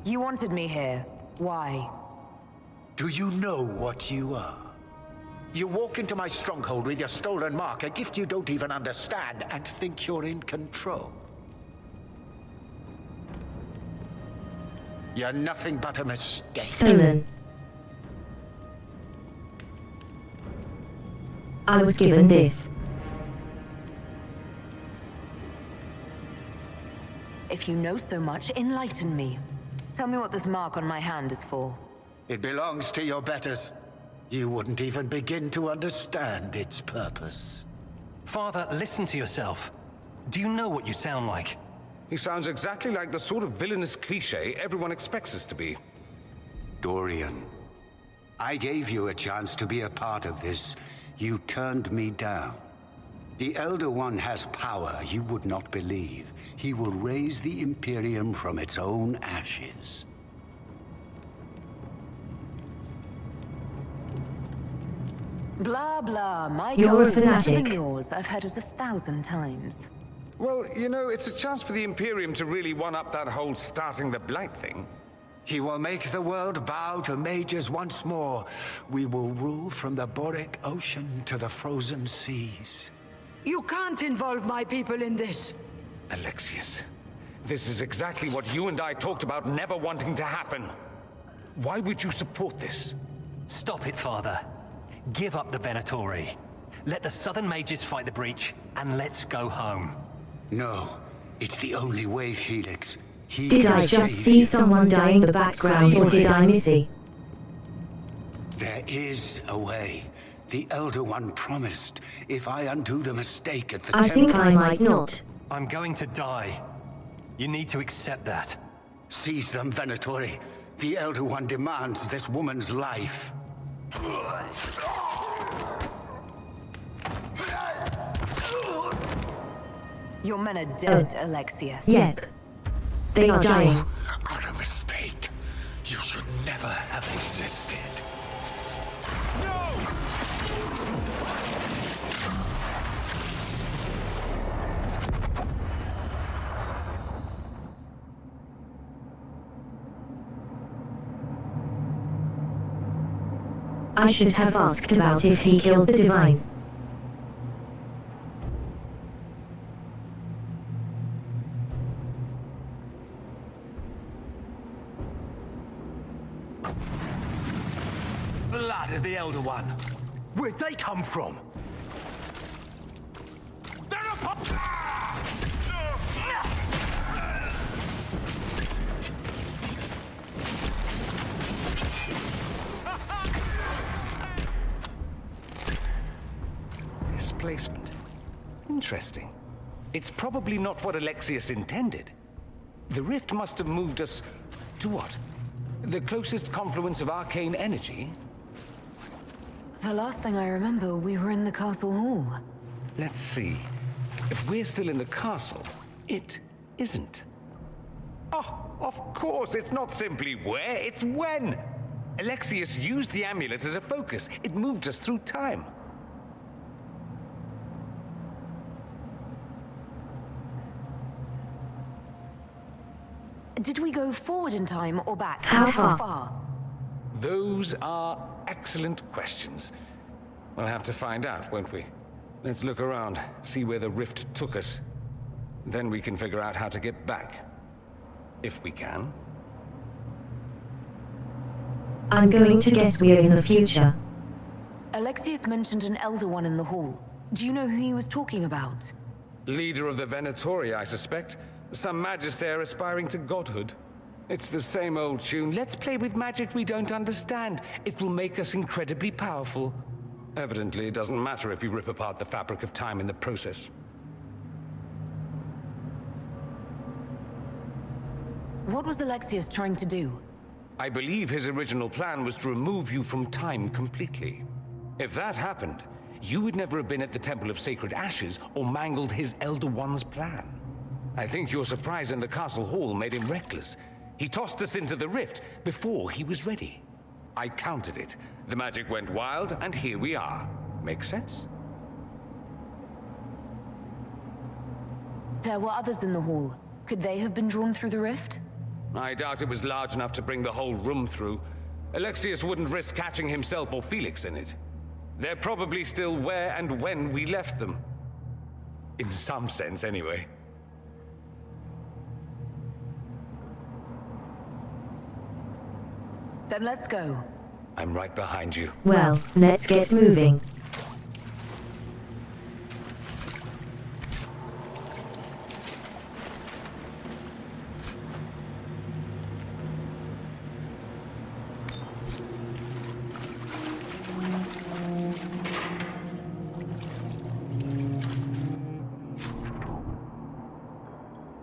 You wanted me here. Why? Do you know what you are? You walk into my stronghold with your stolen mark, a gift you don't even understand, and think you're in control. You're nothing but a mistake. Stolen. I was given this. If you know so much, enlighten me. Tell me what this mark on my hand is for. It belongs to your betters. You wouldn't even begin to understand its purpose. Father, listen to yourself. Do you know what you sound like? He sounds exactly like the sort of villainous cliché everyone expects us to be. Dorian, I gave you a chance to be a part of this. You turned me down. The Elder One has power you would not believe. He will raise the Imperium from its own ashes. Blah, blah. My You're goal a is better fanatic. than yours. I've heard it 1,000 times. Well, you know, it's a chance for the Imperium to really one-up that whole starting the Blight thing. He will make the world bow to mages once more. We will rule from the Boric Ocean to the frozen seas. You can't involve my people in this. Alexius, this is exactly what you and I talked about never wanting to happen. Why would you support this? Stop it, Father. Give up the Venatori. Let the Southern Mages fight the breach, and let's go home. No, it's the only way, Felix. Did I just see someone die in the background, or did I miss it? There is a way. The Elder One promised. If I undo the mistake at the I think I might not. I'm going to die. You need to accept that. Seize them, Venatori. The Elder One demands this woman's life. Your men are dead, Alexius. Yep. They are dying. Are a mistake. You should never have existed. I should have asked about if he killed the Divine. Blood of the Elder One. Where'd they come from? Displacement. Interesting. It's probably not what Alexius intended. The rift must have moved us to what? The closest confluence of arcane energy? The last thing I remember, we were in the castle hall. Let's see. If we're still in the castle, it isn't. Oh, of course, it's not simply where, it's when! Alexius used the amulet as a focus. It moved us through time. Did we go forward in time or back? How And far? Those are excellent questions. We'll have to find out, won't we? Let's look around, see where the rift took us. Then we can figure out how to get back. If we can. I'm going to guess we're in the future. Alexius mentioned an Elder One in the hall. Do you know who he was talking about? Leader of the Venatori, I suspect. Some magister aspiring to godhood. It's the same old tune. Let's play with magic we don't understand. It will make us incredibly powerful. Evidently, it doesn't matter if you rip apart the fabric of time in the process. What was Alexius trying to do? I believe his original plan was to remove you from time completely. If that happened, you would never have been at the Temple of Sacred Ashes or mangled his Elder One's plan. I think your surprise in the castle hall made him reckless. He tossed us into the rift before he was ready. I countered it. The magic went wild, and here we are. Make sense? There were others in the hall. Could they have been drawn through the rift? I doubt it was large enough to bring the whole room through. Alexius wouldn't risk catching himself or Felix in it. They're probably still where and when we left them. In some sense, anyway. Then let's go. I'm right behind you. Well, let's get moving.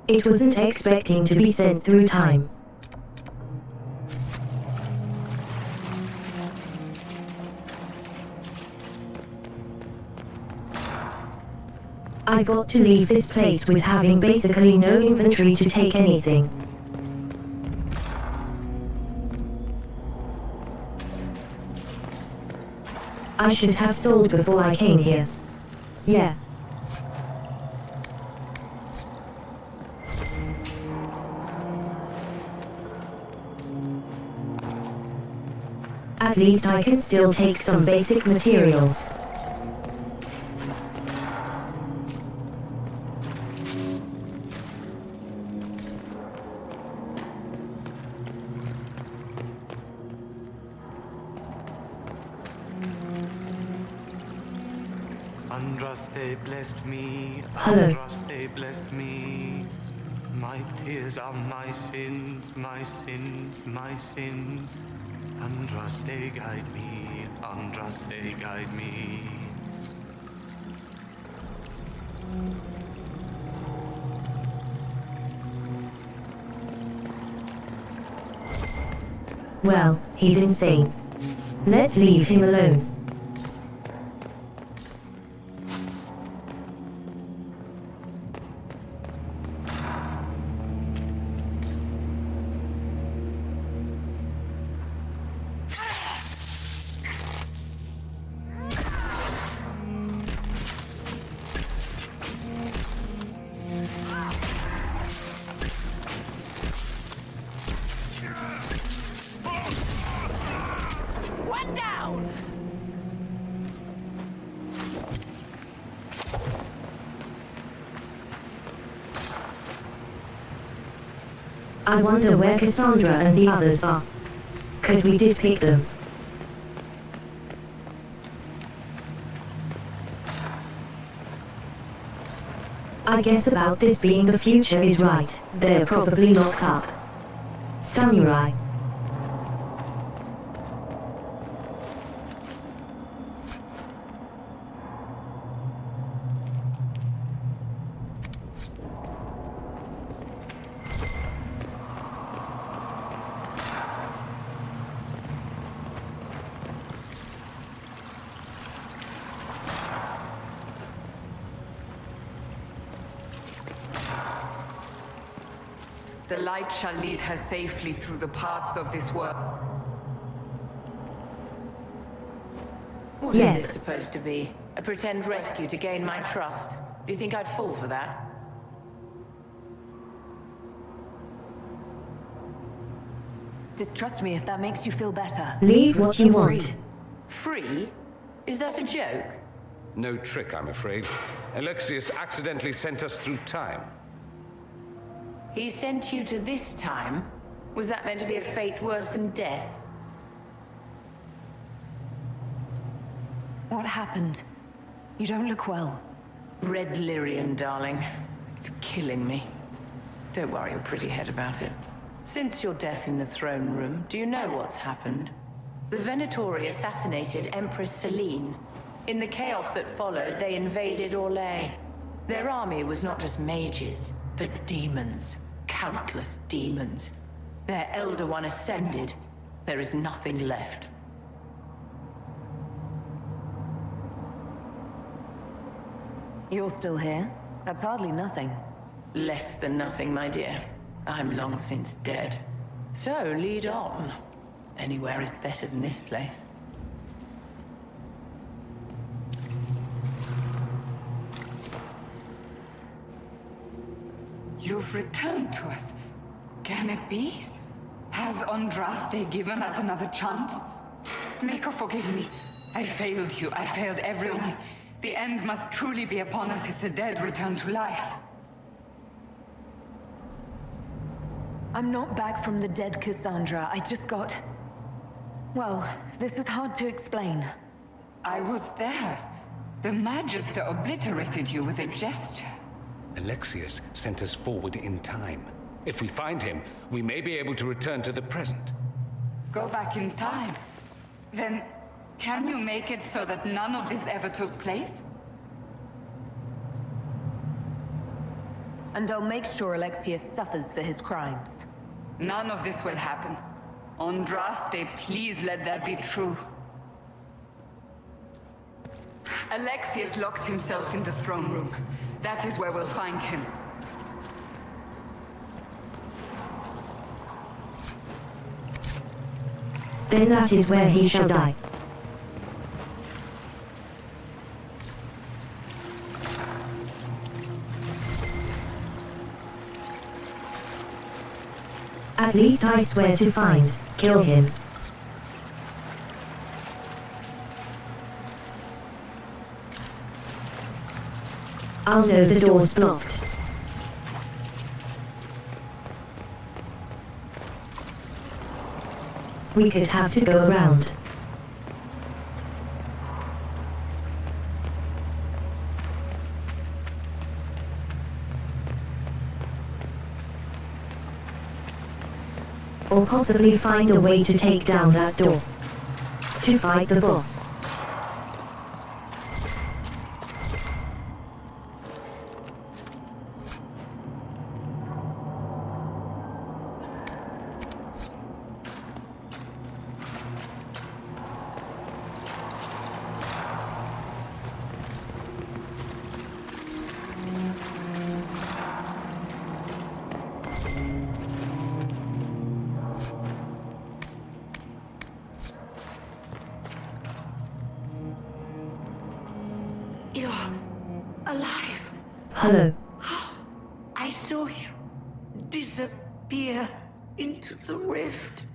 It wasn't expecting to be sent through time. I got to leave this place with having basically no inventory to take anything. I should have sold before I came here. Yeah. At least I can still take some basic materials. Andraste blessed me. Hello. Andraste blessed me. My tears are my sins, my sins, my sins. Andraste guide me, Andraste guide me. Well, he's insane. Let's leave him alone. One down! I wonder where Cassandra and the others are. Could we did pick them? I guess about this being the future is right. They're probably locked up. Samurai. The light shall lead her safely through the paths of this world. What is this supposed to be? A pretend rescue to gain my trust? Do you think I'd fall for that? Distrust me if that makes you feel better. Leave what you want. Free? Is that a joke? No trick, I'm afraid. Alexius accidentally sent us through time. He sent you to this time? Was that meant to be a fate worse than death? What happened? You don't look well. Red Lyrian, darling. It's killing me. Don't worry your pretty head about it. Since your death in the throne room, do you know what's happened? The Venatori assassinated Empress Selene. In the chaos that followed, they invaded Orlais. Their army was not just mages, but demons. Countless demons. Their Elder One ascended. There is nothing left. You're still here? That's hardly nothing. Less than nothing, my dear. I'm long since dead. So, lead on. Anywhere is better than this place. You've returned to us. Can it be? Has Andraste given us another chance? Mako, forgive me. I failed you. I failed everyone. The end must truly be upon us if the dead return to life. I'm not back from the dead, Cassandra. I just got... Well, this is hard to explain. I was there. The Magister obliterated you with a gesture. Alexius sent us forward in time. If we find him, we may be able to return to the present. Go back in time? Then, can you make it so that none of this ever took place? And I'll make sure Alexius suffers for his crimes. None of this will happen. Andraste, please let that be true. Alexius locked himself in the throne room. That is where we'll find him. Then that is where he shall die. At least I swear to find, kill him. I'll know the door's blocked. We could have to go around. Or possibly find a way to take down that door. To fight the boss. You're alive. Hello. I saw you disappear into the rift.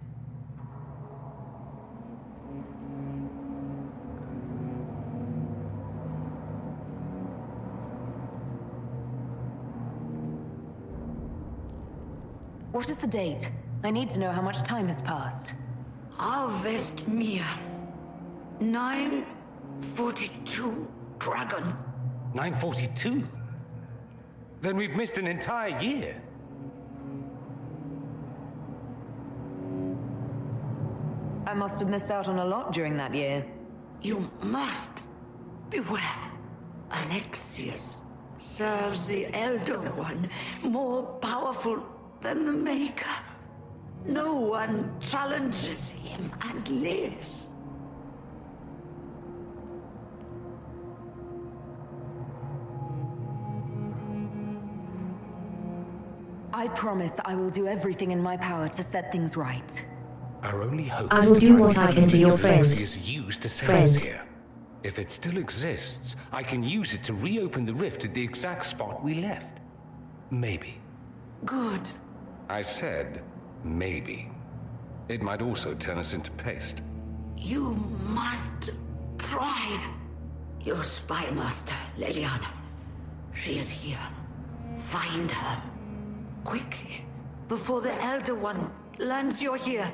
What is the date? I need to know how much time has passed. Harvest Mia. 942 Dragon. 942? Then we've missed an entire year. I must have missed out on a lot during that year. You must beware. Alexius serves the Elder One, more powerful than the Maker. No one challenges him and lives. I promise I will do everything in my power to set things right. Our only hope I is will to do find what I can to your friend. Alexius used to send us here. If it still exists, I can use it to reopen the rift at the exact spot we left. Maybe. Good. I said, maybe. It might also turn us into paste. You must try. Your spy master, Leliana. She is here. Find her. Quickly. Before the Elder One learns you're here.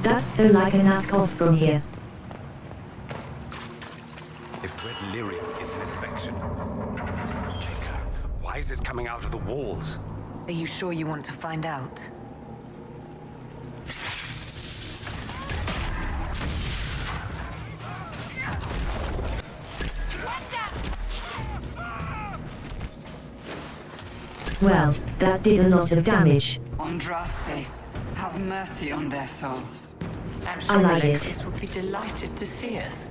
That's so like an ask off from here. If red lyrium is an infection, Jacob, why is it coming out of the walls? Are you sure you want to find out? Well, that did a lot of damage. Andraste, have mercy on their souls. I'm I sure like it. Alexius would be delighted to see us.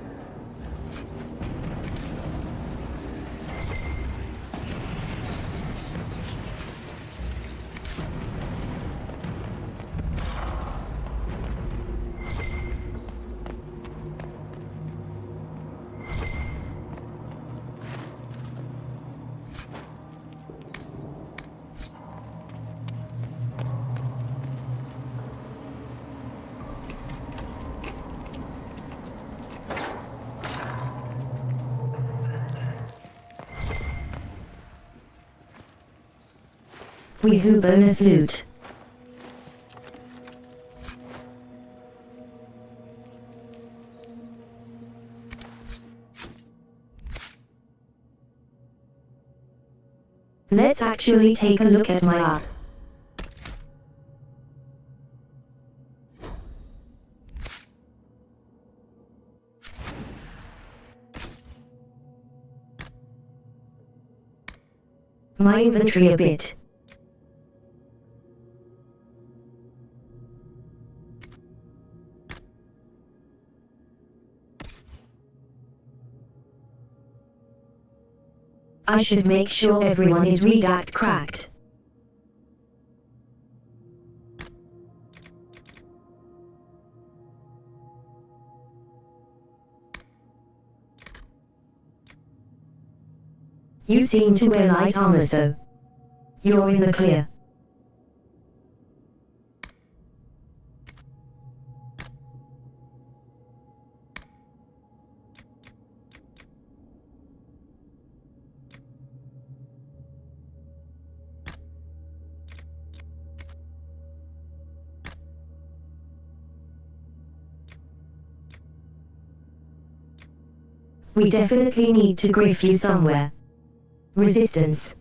Weehoo bonus loot. Let's actually take a look at my art. My inventory a bit. I should make sure everyone is redact cracked. You seem to wear light armor, so you're in the clear. We definitely need to grift you somewhere. Resistance.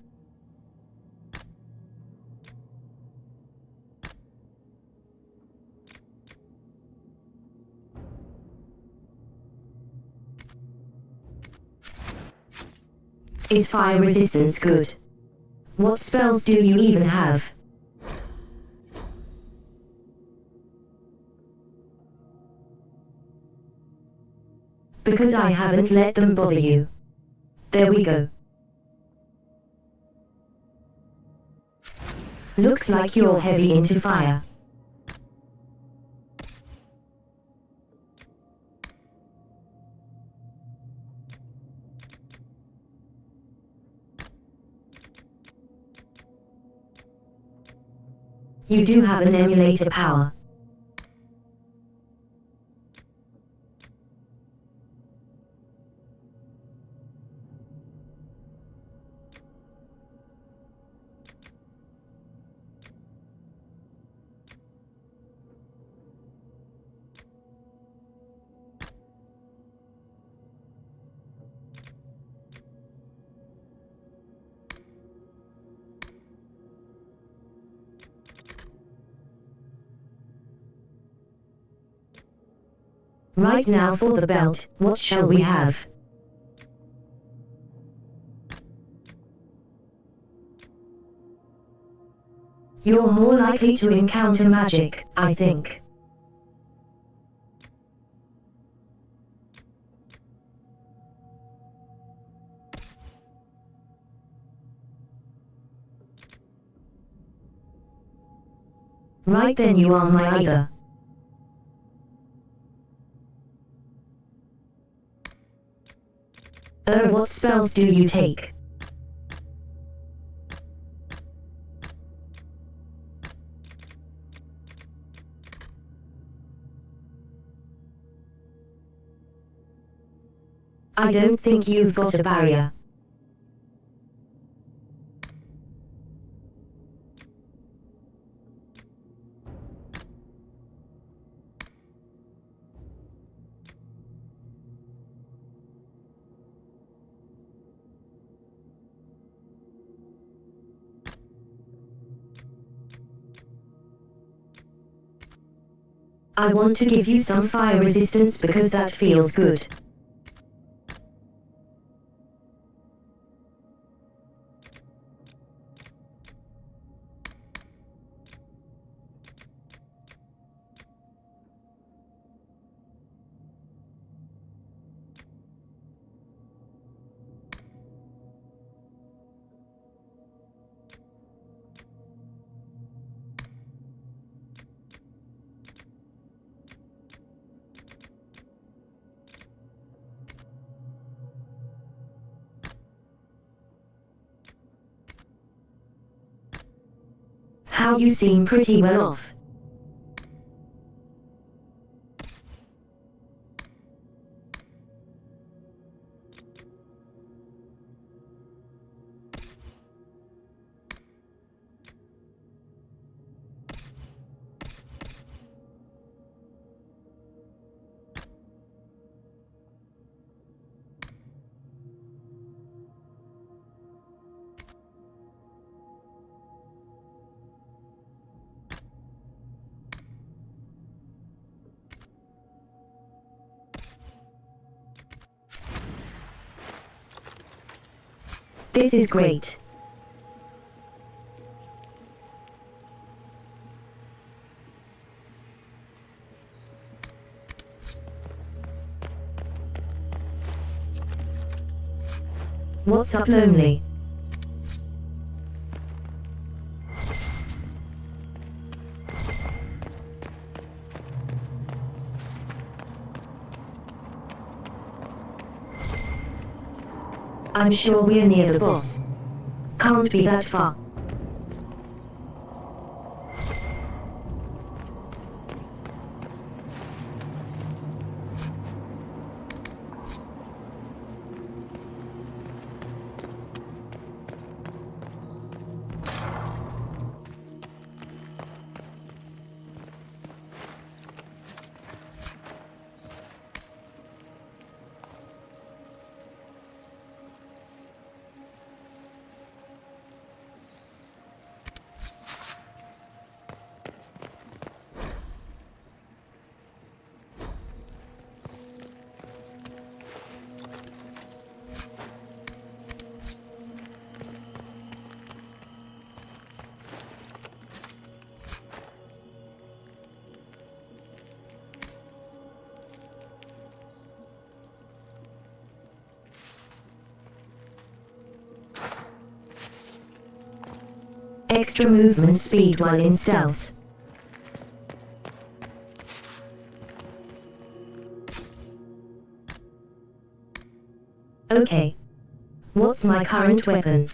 Is fire resistance good? What spells do you even have? Because I haven't let them bother you. There we go. Looks like you're heavy into fire. You do have an emulator power. Right now for the belt, what shall we have? You're more likely to encounter magic, I think. Right then, you are my either. What spells do you take? I don't think you've got a barrier. I want to give you some fire resistance because that feels good. How you seem pretty well off. This is great. What's up, lonely? I'm sure we're near the boss. Can't be that far. Extra movement speed while in stealth. Okay. What's my current weapon?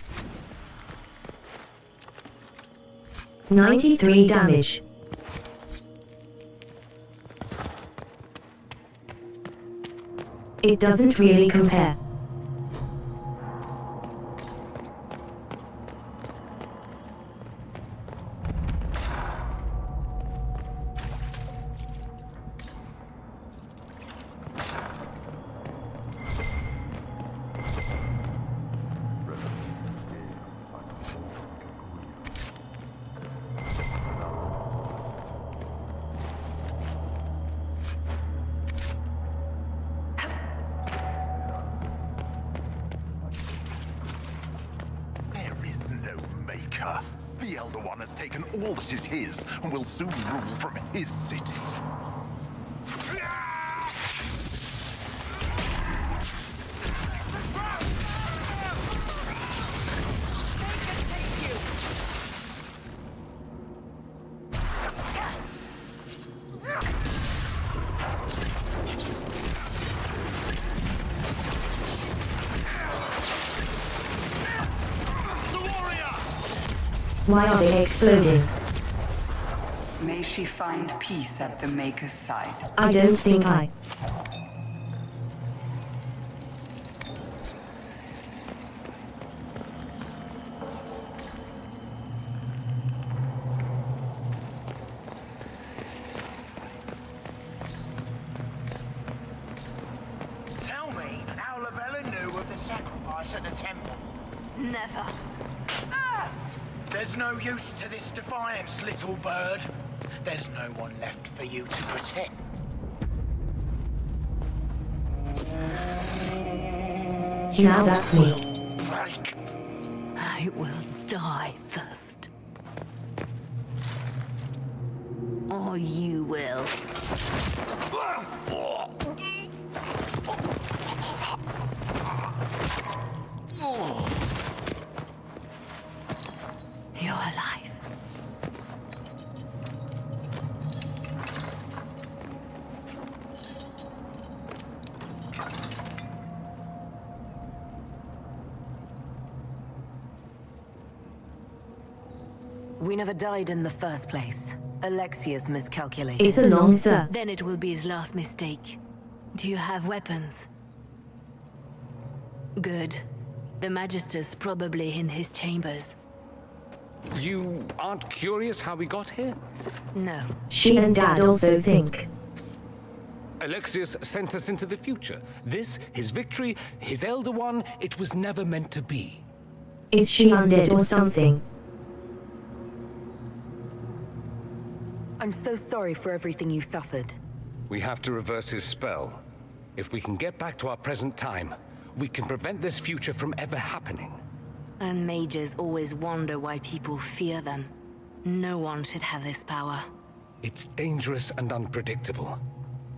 93 damage. It doesn't really compare. The Elder One has taken all that is his, and will soon rule from his city. Why are they exploding? May she find peace at the Maker's side. I don't think I... Tell me how Lavella knew of the sacrifice at the temple. Never. There's no use to this defiance, little bird. there's no one left for you to protect. Now that's me. I will die first. Or you will. You're alive. We never died in the first place. Alexius miscalculated. It's a long sir. Then it will be his last mistake. Do you have weapons? Good. The Magister's probably in his chambers. You aren't curious how we got here? No. She and Dad also think. Alexius sent us into the future. This, his victory, his Elder One, it was never meant to be. Is she undead or something? I'm so sorry for everything you suffered. We have to reverse his spell. If we can get back to our present time, we can prevent this future from ever happening. And mages always wonder why people fear them. No one should have this power. It's dangerous and unpredictable.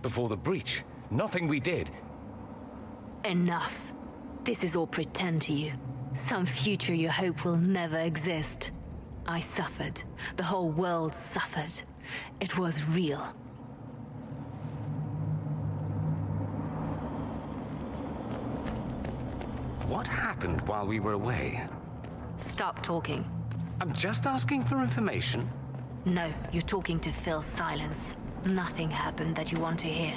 Before the breach, nothing we did. Enough. This is all pretend to you. Some future you hope will never exist. I suffered. The whole world suffered. It was real. What happened while we were away? Stop talking. I'm just asking for information. No, you're talking to fill silence. Nothing happened that you want to hear.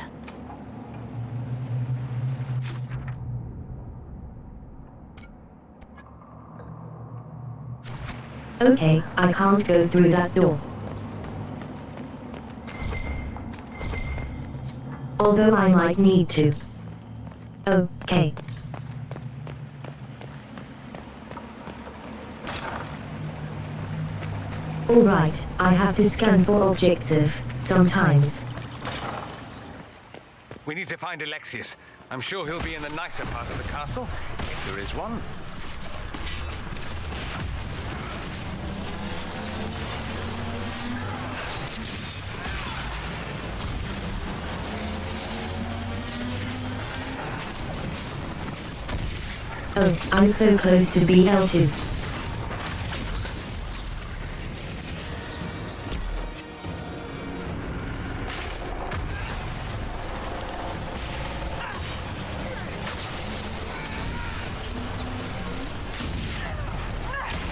Okay, I can't go through that door. Although I might need to. Okay. Alright, I have to scan for objective, sometimes. We need to find Alexius. I'm sure he'll be in the nicer part of the castle, if there is one. Oh, I'm so close to BL2.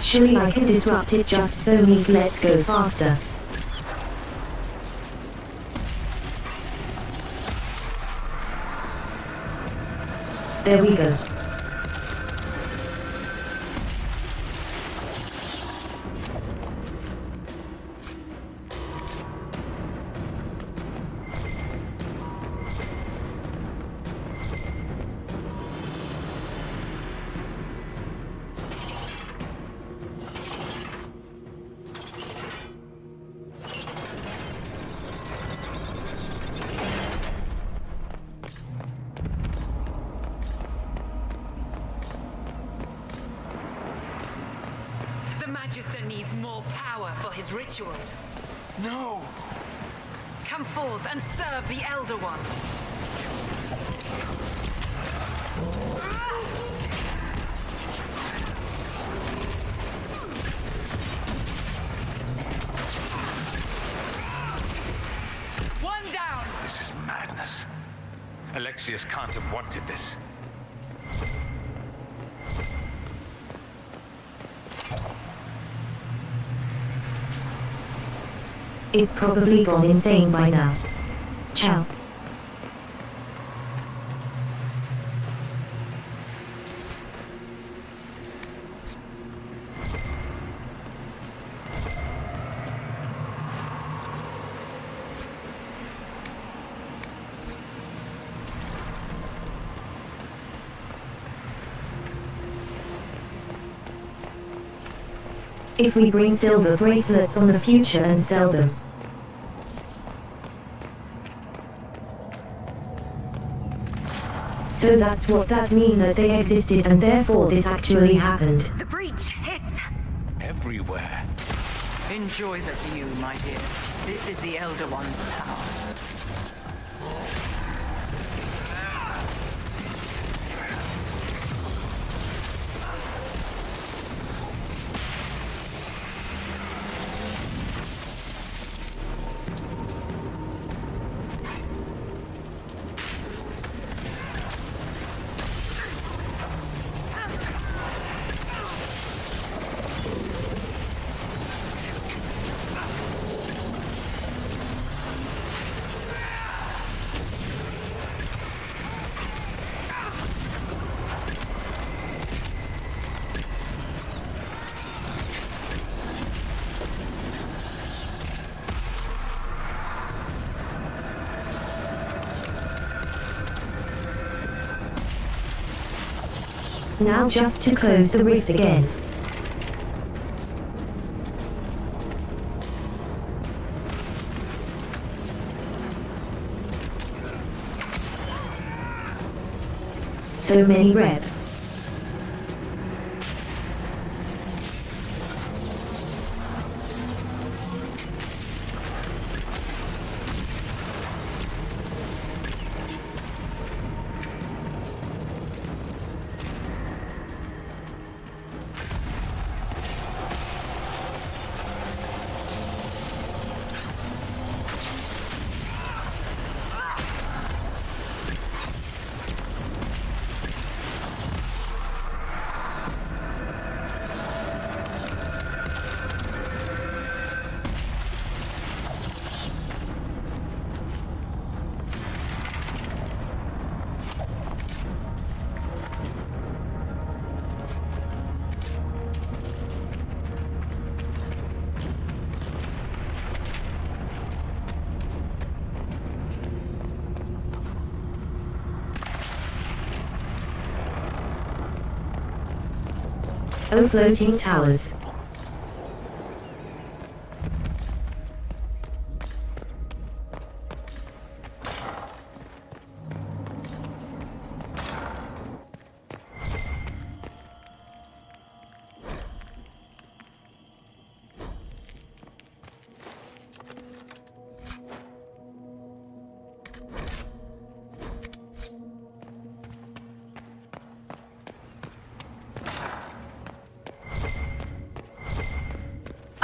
Surely I can disrupt it just so let's go faster. There we go. Magister needs more power for his rituals. No! Come forth and serve the Elder One. One down! This is madness. Alexius can't have wanted this. It's probably gone insane by now. Ciao. If we bring silver bracelets on the future and sell them, So that's what that mean, that they existed and therefore this actually happened. The breach, it's... Everywhere. Enjoy the view, my dear. This is the Elder One's power. Now just to close the rift again. So many reps. Oh, floating towers.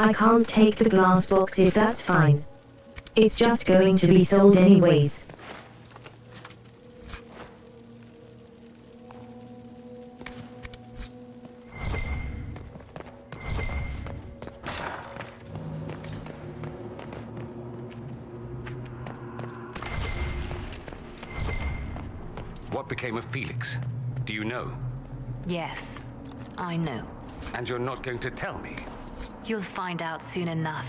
I can't take the glass box if that's fine. It's just going to be sold anyways. What became of Felix? Do you know? Yes, I know. And you're not going to tell me? You'll find out soon enough.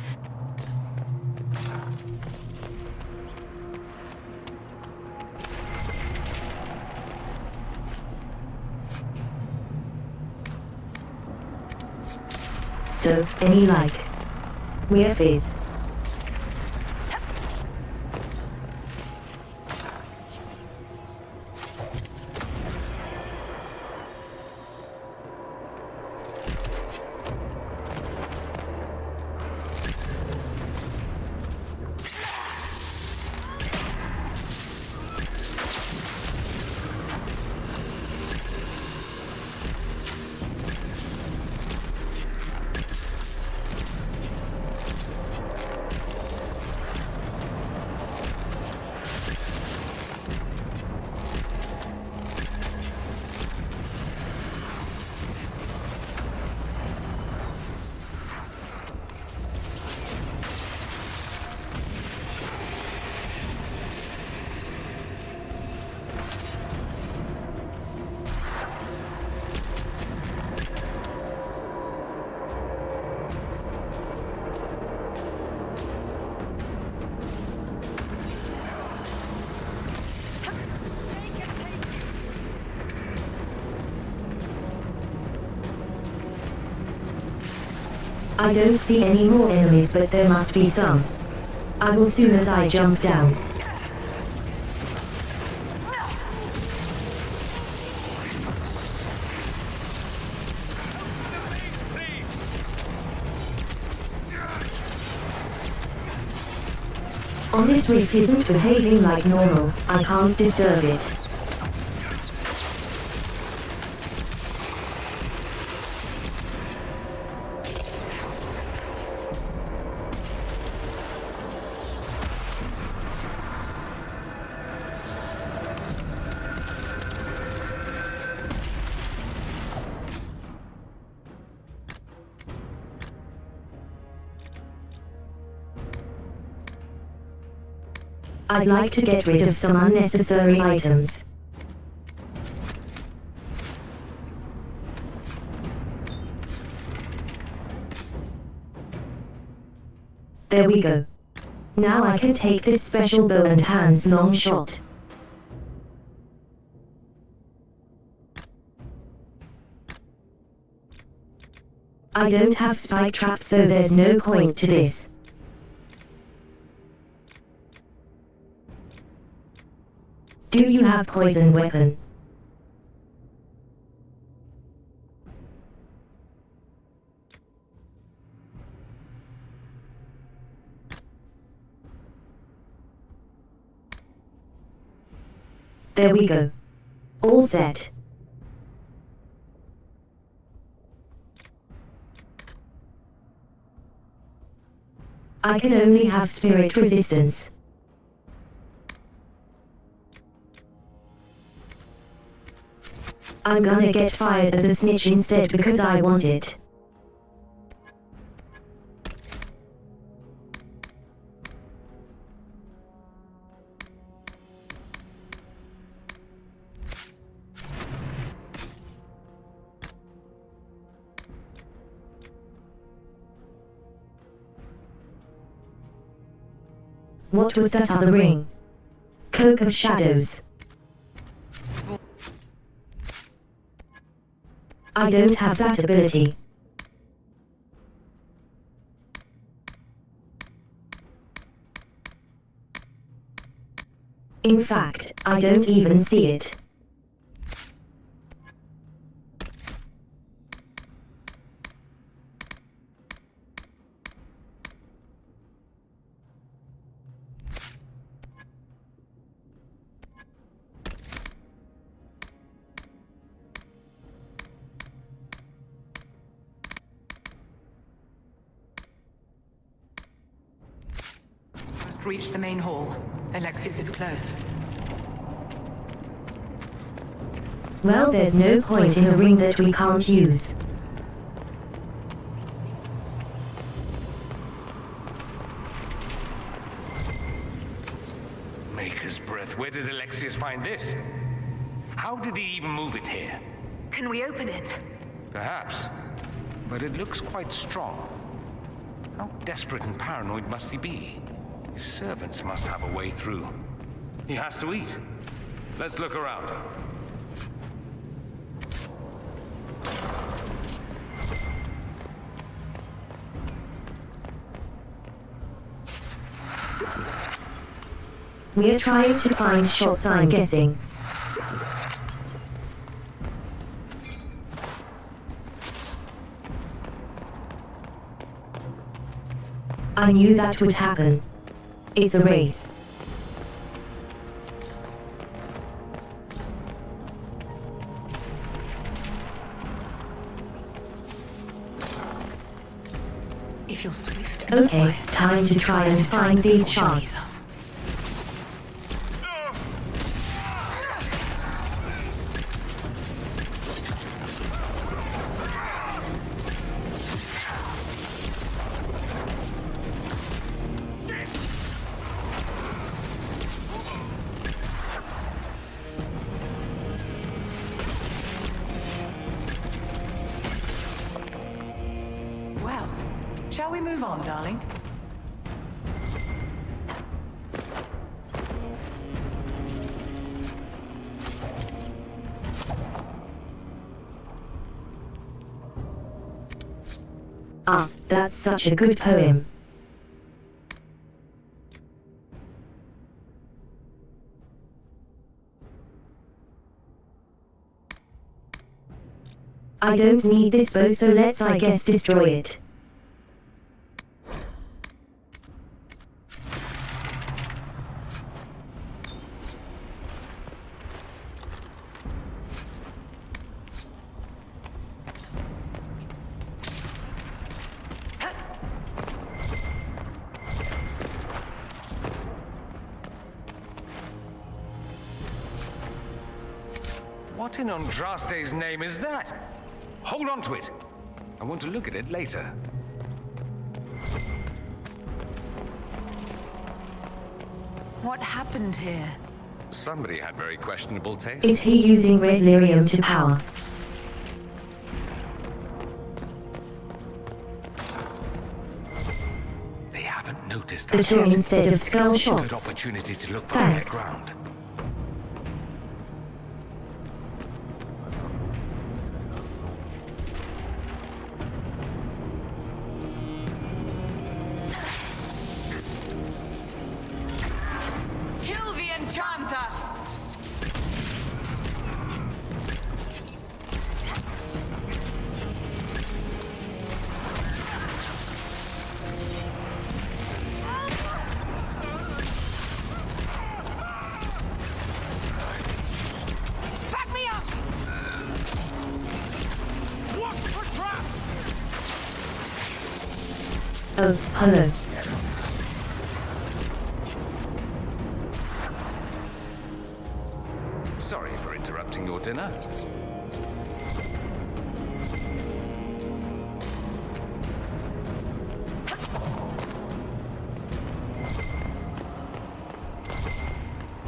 So, any like? We're fizz. I don't see any more enemies, but there must be some. I will soon as I jump down. On this rift isn't behaving like normal, I can't disturb it. I'd like to get rid of some unnecessary items. There we go. Now I can take this special bow and hands long shot. I don't have spike traps, so there's no point to this. Do you have poison weapon? There we go. All set. I can only have spirit resistance. I'm gonna get fired as a snitch instead because I want it. What was that other ring? Cloak of Shadows. I don't have that ability. In fact, I don't even see it. Reach the main hall. Alexius is close. Well, there's no point in a ring that we can't use. Maker's breath. Where did Alexius find this? How did he even move it here? Can we open it? Perhaps. But it looks quite strong. How desperate and paranoid must he be? His servants must have a way through. He has to eat. Let's look around. We're trying to find shots, I'm guessing. I knew that would happen. It's a race. If you're swift. Okay, time to try and find these shots. Shall we move on, darling? Ah, that's such a good poem. I don't need this bow, so let's, I guess, destroy it. What in Andraste's name is that? Hold on to it. I want to look at it later. What happened here? Somebody had very questionable taste. Is he using red lyrium to power? They haven't noticed The that two yet. instead of skull Good shots. opportunity to look for higher Thanks. ground. Kill the Enchanter! Back me up! Watch for trap! Oh, hello. Sorry for interrupting your dinner.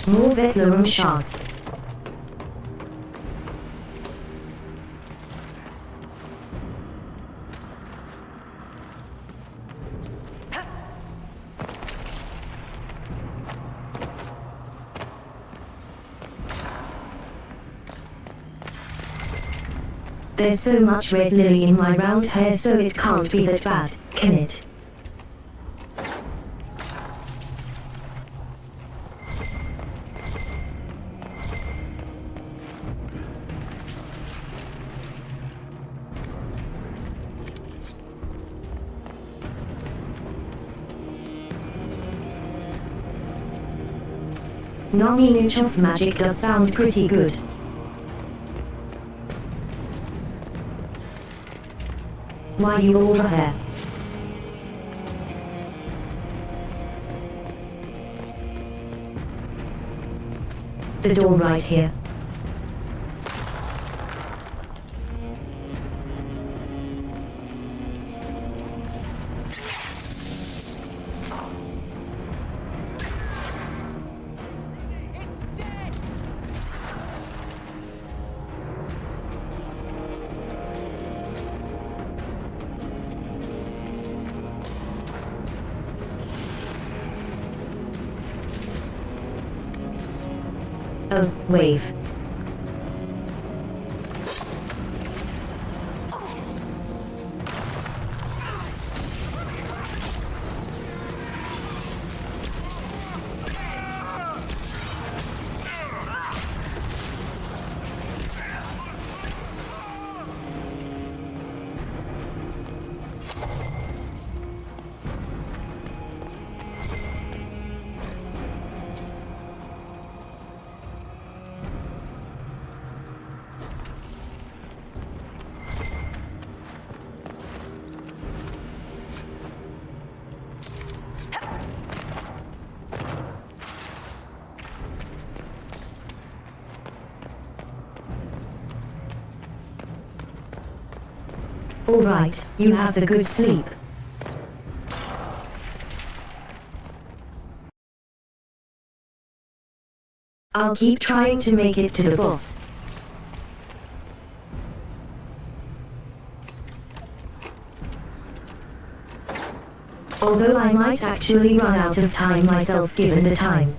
More Vetlorum shards. There's so much red lily in my round hair, so it can't be that bad, can it? Knowledge of magic does sound pretty good. Why you over here? The door right here. Oh, wave. All right, you have the good sleep. I'll keep trying to make it to the boss. Although I might actually run out of time myself given the time.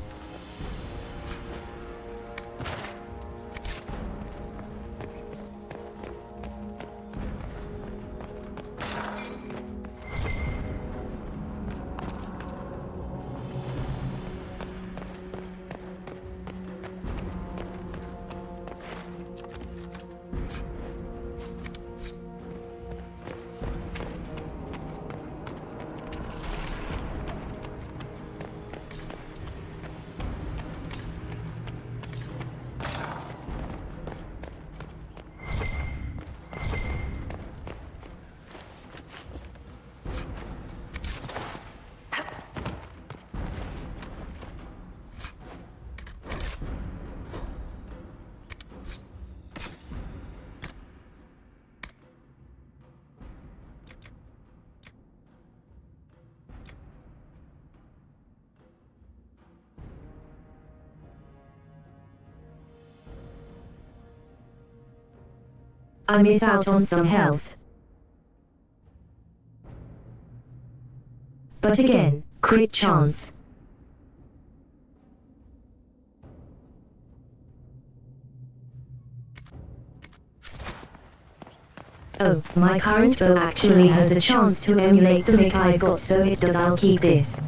I miss out on some health. But again, crit chance. Oh, my current bow actually has a chance to emulate the mic I've got, so it does. I'll keep this.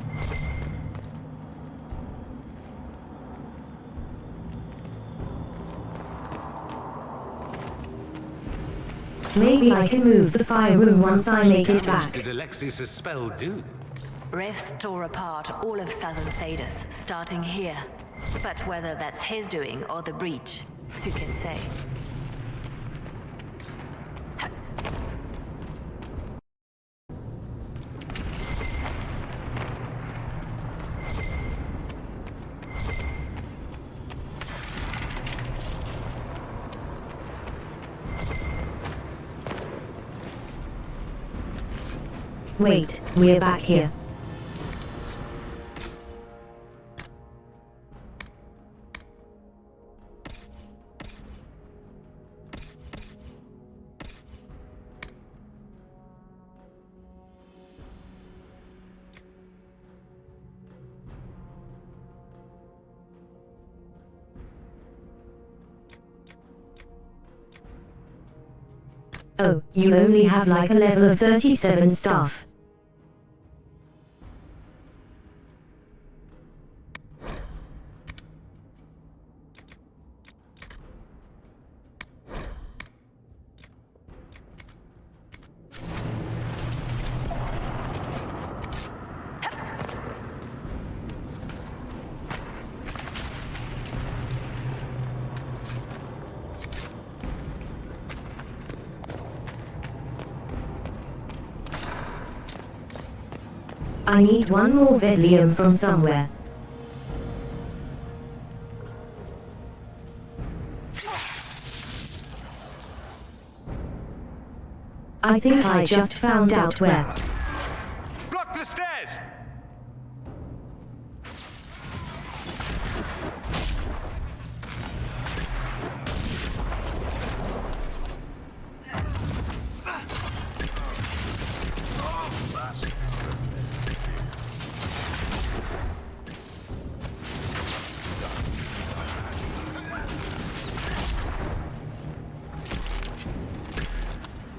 Maybe I can move the fire room once I make it back. What did Alexius' spell do? Rifts tore apart all of southern Thedas, starting here. But whether that's his doing or the breach, who can say? Wait, we're back here. Oh, you only have like a level of 37 staff. I need one more Vedlium from somewhere. I think I just found out where. Block the stairs!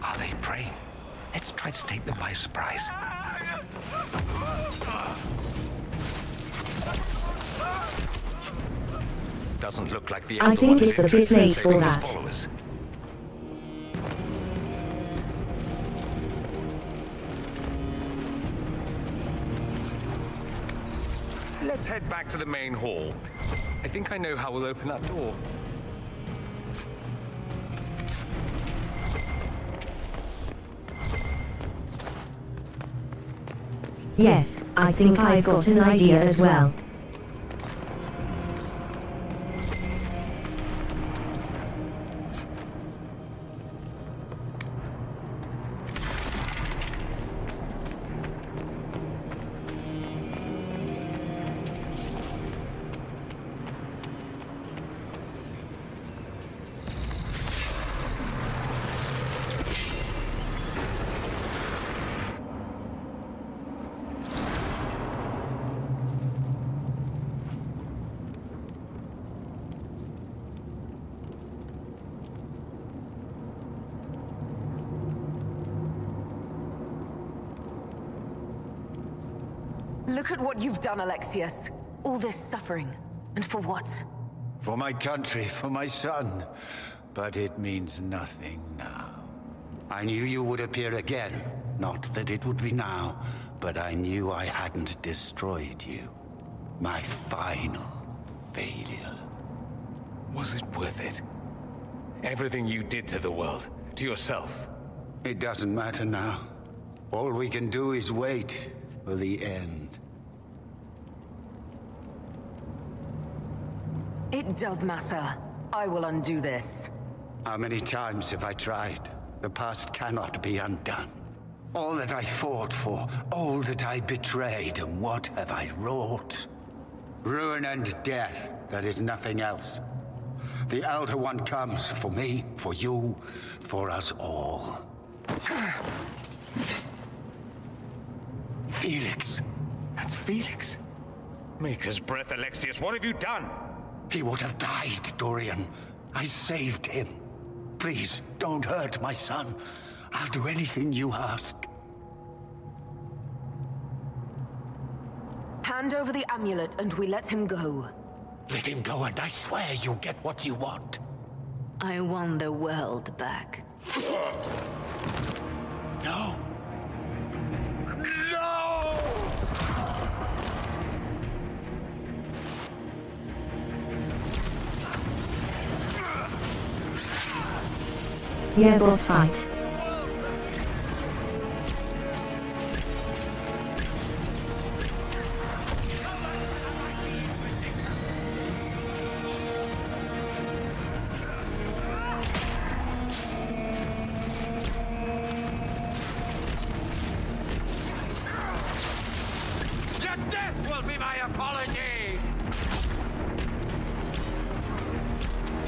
Are they praying? Let's try to take them by surprise. Doesn't look like the I Elder think One is it's a bit interested in late for saving his that. followers. Let's head back to the main hall. I think I know how we'll open that door. Yes, I think I've got an idea as well. Look at what you've done, Alexius. All this suffering. And for what? For my country, for my son. But it means nothing now. I knew you would appear again. Not that it would be now, but I knew I hadn't destroyed you. My final failure. Was it worth it? Everything you did to the world, to yourself. It doesn't matter now. All we can do is wait for the end. It does matter. I will undo this. How many times have I tried? The past cannot be undone. All that I fought for, all that I betrayed, and what have I wrought? Ruin and death, that is nothing else. The Elder One comes for me, for you, for us all. Felix. That's Felix. Maker's breath, Alexius, what have you done? He would have died, Dorian. I saved him. Please, don't hurt my son. I'll do anything you ask. Hand over the amulet and we let him go. Let him go and I swear you'll get what you want. I want the world back. No. No! Yeah, boss fight. Your death will be my apology!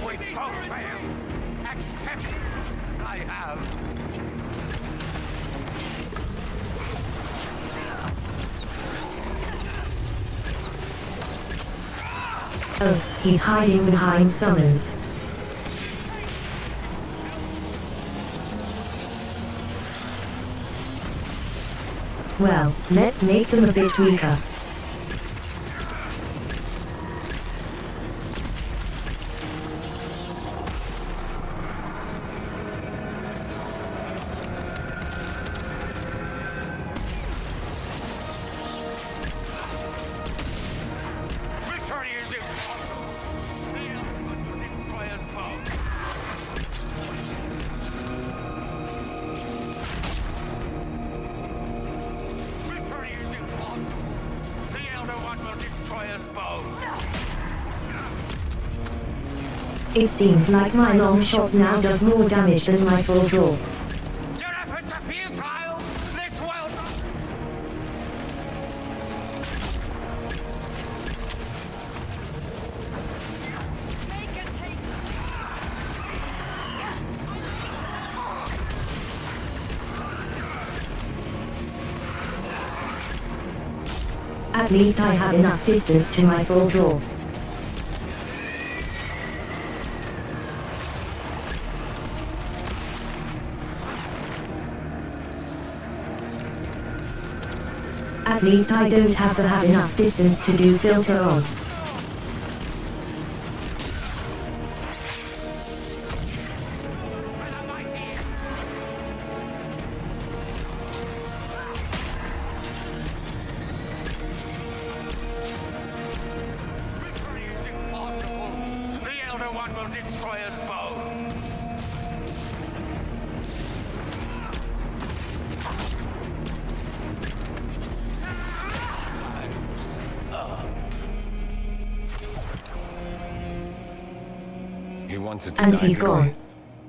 We both failed. Accept I have. Oh, he's hiding behind summons. Well, let's make them a bit weaker. Victory is impossible. The destroyer's bow. Victory is impossible. The Elder One will destroy us both. It seems like my long shot now does more damage than my full draw. Your efforts are futile. This will... At least I have enough distance to my full draw. At least I don't have to have enough distance to do filter on. Victory is impossible. The Elder One will destroy us both. He wanted to And die. he's gone.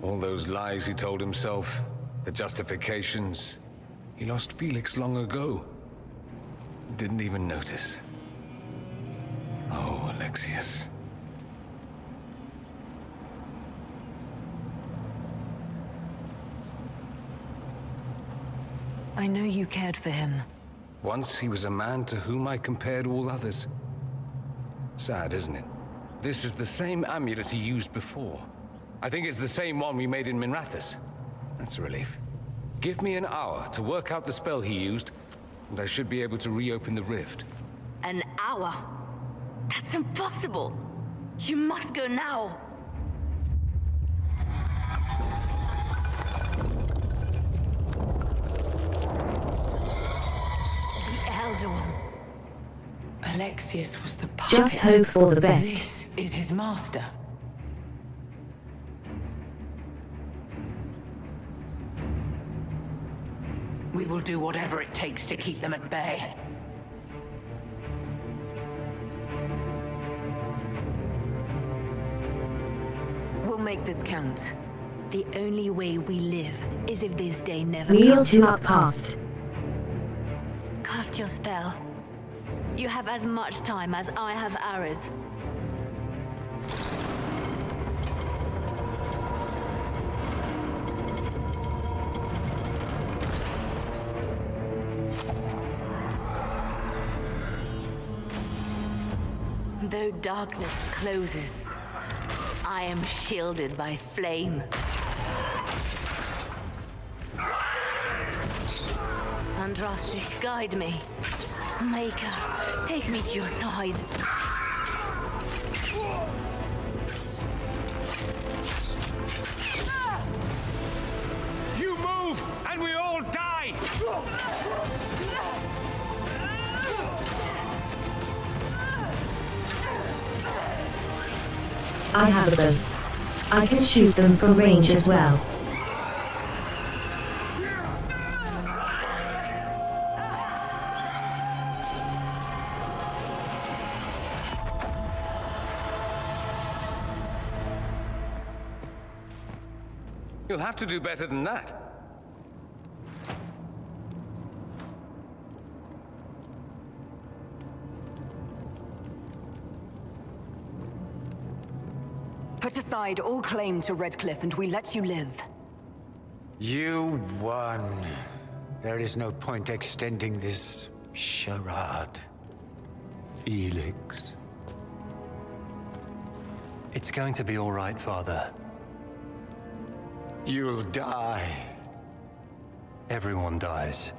All those lies he told himself, the justifications. He lost Felix long ago. Didn't even notice. Oh, Alexius. I know you cared for him. Once he was a man to whom I compared all others. Sad, isn't it? This is the same amulet he used before. I think it's the same one we made in Minrathous. That's a relief. Give me an hour to work out the spell he used, and I should be able to reopen the rift. An hour? That's impossible! You must go now! The Elder One. Alexius was the pirate. Just hope for the best. This is his master. We will do whatever it takes to keep them at bay. We'll make this count. The only way we live is if this day never Kneel comes. to up past. Cast your spell. You have as much time as I have arrows. And though darkness closes, I am shielded by flame. Andraste, guide me. Maker, take me to your side. You move, and we all die! I have a bow. I can shoot them from range as well. You'll have to do better than that. Put aside all claim to Redcliffe and we let you live. You won. There is no point extending this charade. Felix. It's going to be all right, Father. You'll die. Everyone dies.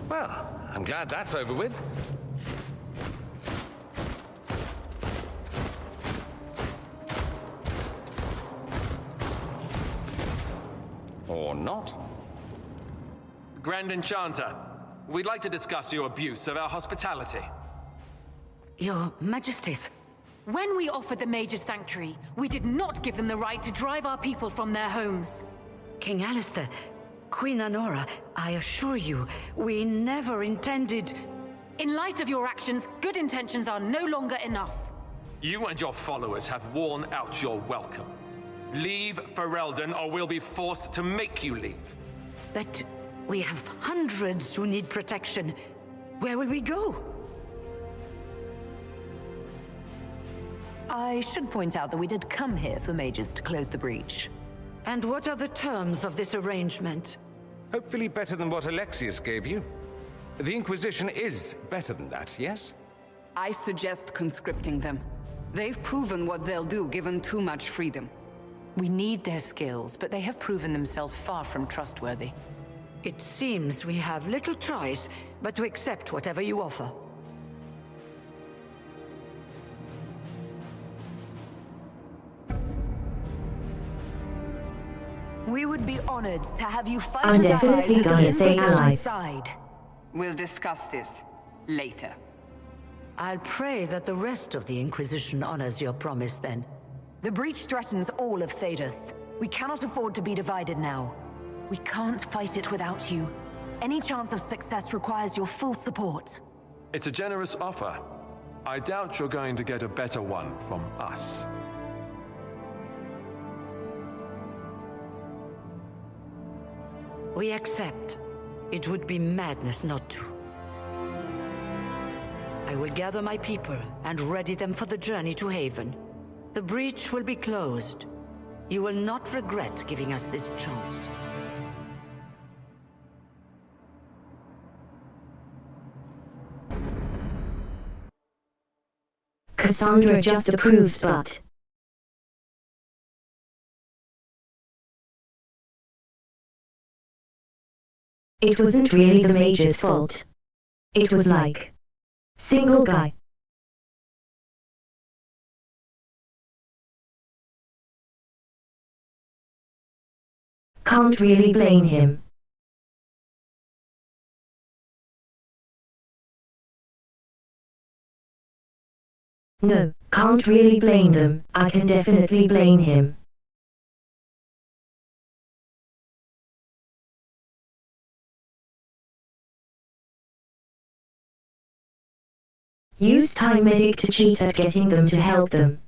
Well, I'm glad that's over with. Or not. Grand Enchanter, we'd like to discuss your abuse of our hospitality. Your Majesties. When we offered the Mage's Sanctuary, we did not give them the right to drive our people from their homes. King Alistair, Queen Anora, I assure you, we never intended... In light of your actions, good intentions are no longer enough. You and your followers have worn out your welcome. Leave Ferelden, or we'll be forced to make you leave. But we have hundreds who need protection. Where will we go? I should point out that we did come here for mages to close the breach. And what are the terms of this arrangement? Hopefully better than what Alexius gave you. The Inquisition is better than that, yes? I suggest conscripting them. They've proven what they'll do given too much freedom. We need their skills, but they have proven themselves far from trustworthy. It seems we have little choice but to accept whatever you offer. We would be honored to have you fight I'm as definitely allies gonna at the say Inquisition's allies. side. We'll discuss this later. I'll pray that the rest of the Inquisition honors your promise then. The breach threatens all of Thedas. We cannot afford to be divided now. We can't fight it without you. Any chance of success requires your full support. It's a generous offer. I doubt you're going to get a better one from us. We accept. It would be madness not to. I will gather my people and ready them for the journey to Haven. The breach will be closed. You will not regret giving us this chance. Cassandra just approves, but... It wasn't really the mage's fault. It was like... single guy. Can't really blame him. No, can't really blame them. I can definitely blame him. Use Time Medic to cheat at getting them to help them.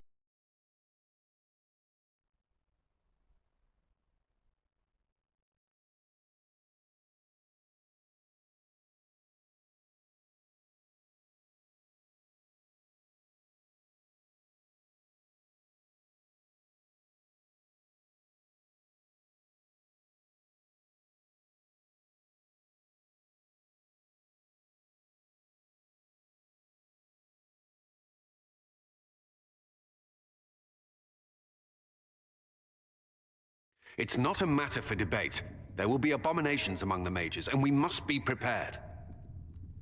It's not a matter for debate. There will be abominations among the mages, and we must be prepared.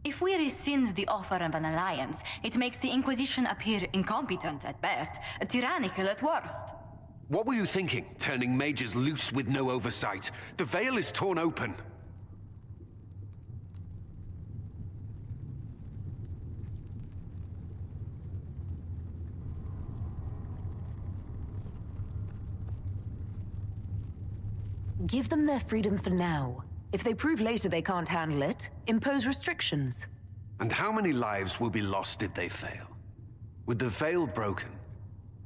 If we rescind the offer of an alliance, it makes the Inquisition appear incompetent at best, tyrannical at worst. What were you thinking, turning mages loose with no oversight? The veil is torn open. Give them their freedom for now. If they prove later they can't handle it, impose restrictions. And how many lives will be lost if they fail? With the veil broken,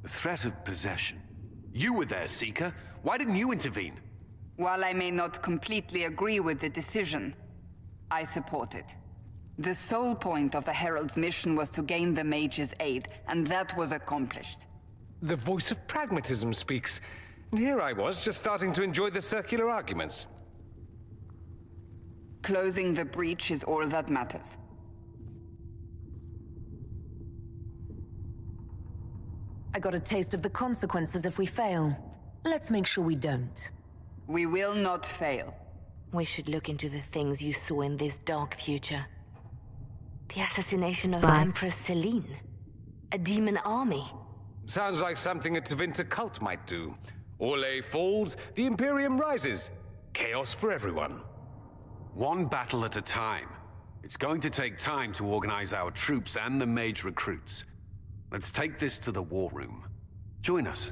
the threat of possession. You were there, Seeker. Why didn't you intervene? While I may not completely agree with the decision, I support it. The sole point of the Herald's mission was to gain the mage's aid, and that was accomplished. The voice of pragmatism speaks. And here I was, just starting to enjoy the circular arguments. Closing the breach is all that matters. I got a taste of the consequences if we fail. Let's make sure we don't. We will not fail. We should look into the things you saw in this dark future. The assassination of Bye. Empress Celine. A demon army. Sounds like something a Tevinter cult might do. Orlais falls, the Imperium rises. Chaos for everyone. One battle at a time. It's going to take time to organize our troops and the mage recruits. Let's take this to the war room. Join us.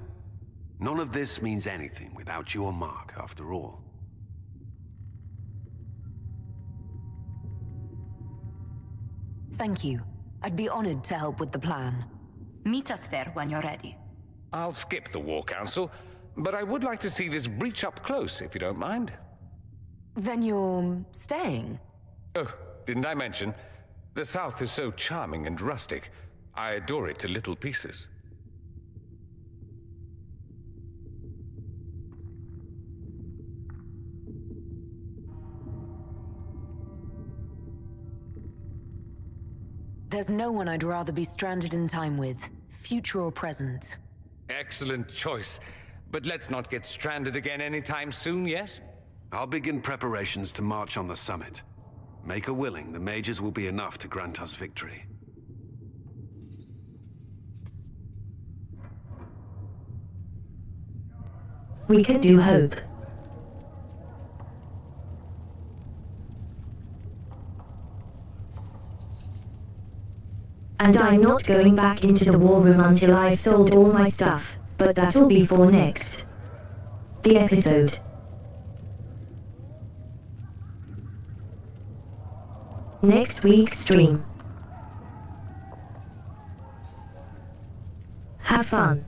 None of this means anything without your mark, after all. Thank you. I'd be honored to help with the plan. Meet us there when you're ready. I'll skip the War Council, but I would like to see this breach up close, if you don't mind. Then you're staying? Oh, didn't I mention? The South is so charming and rustic. I adore it to little pieces. There's no one I'd rather be stranded in time with, future or present. Excellent choice. But let's not get stranded again anytime soon, yes? I'll begin preparations to march on the summit. Maker willing, the mages will be enough to grant us victory. We can do hope. And I'm not going back into the war room until I've sold all my stuff, but that'll be for next. The episode. Next week's stream. Have fun.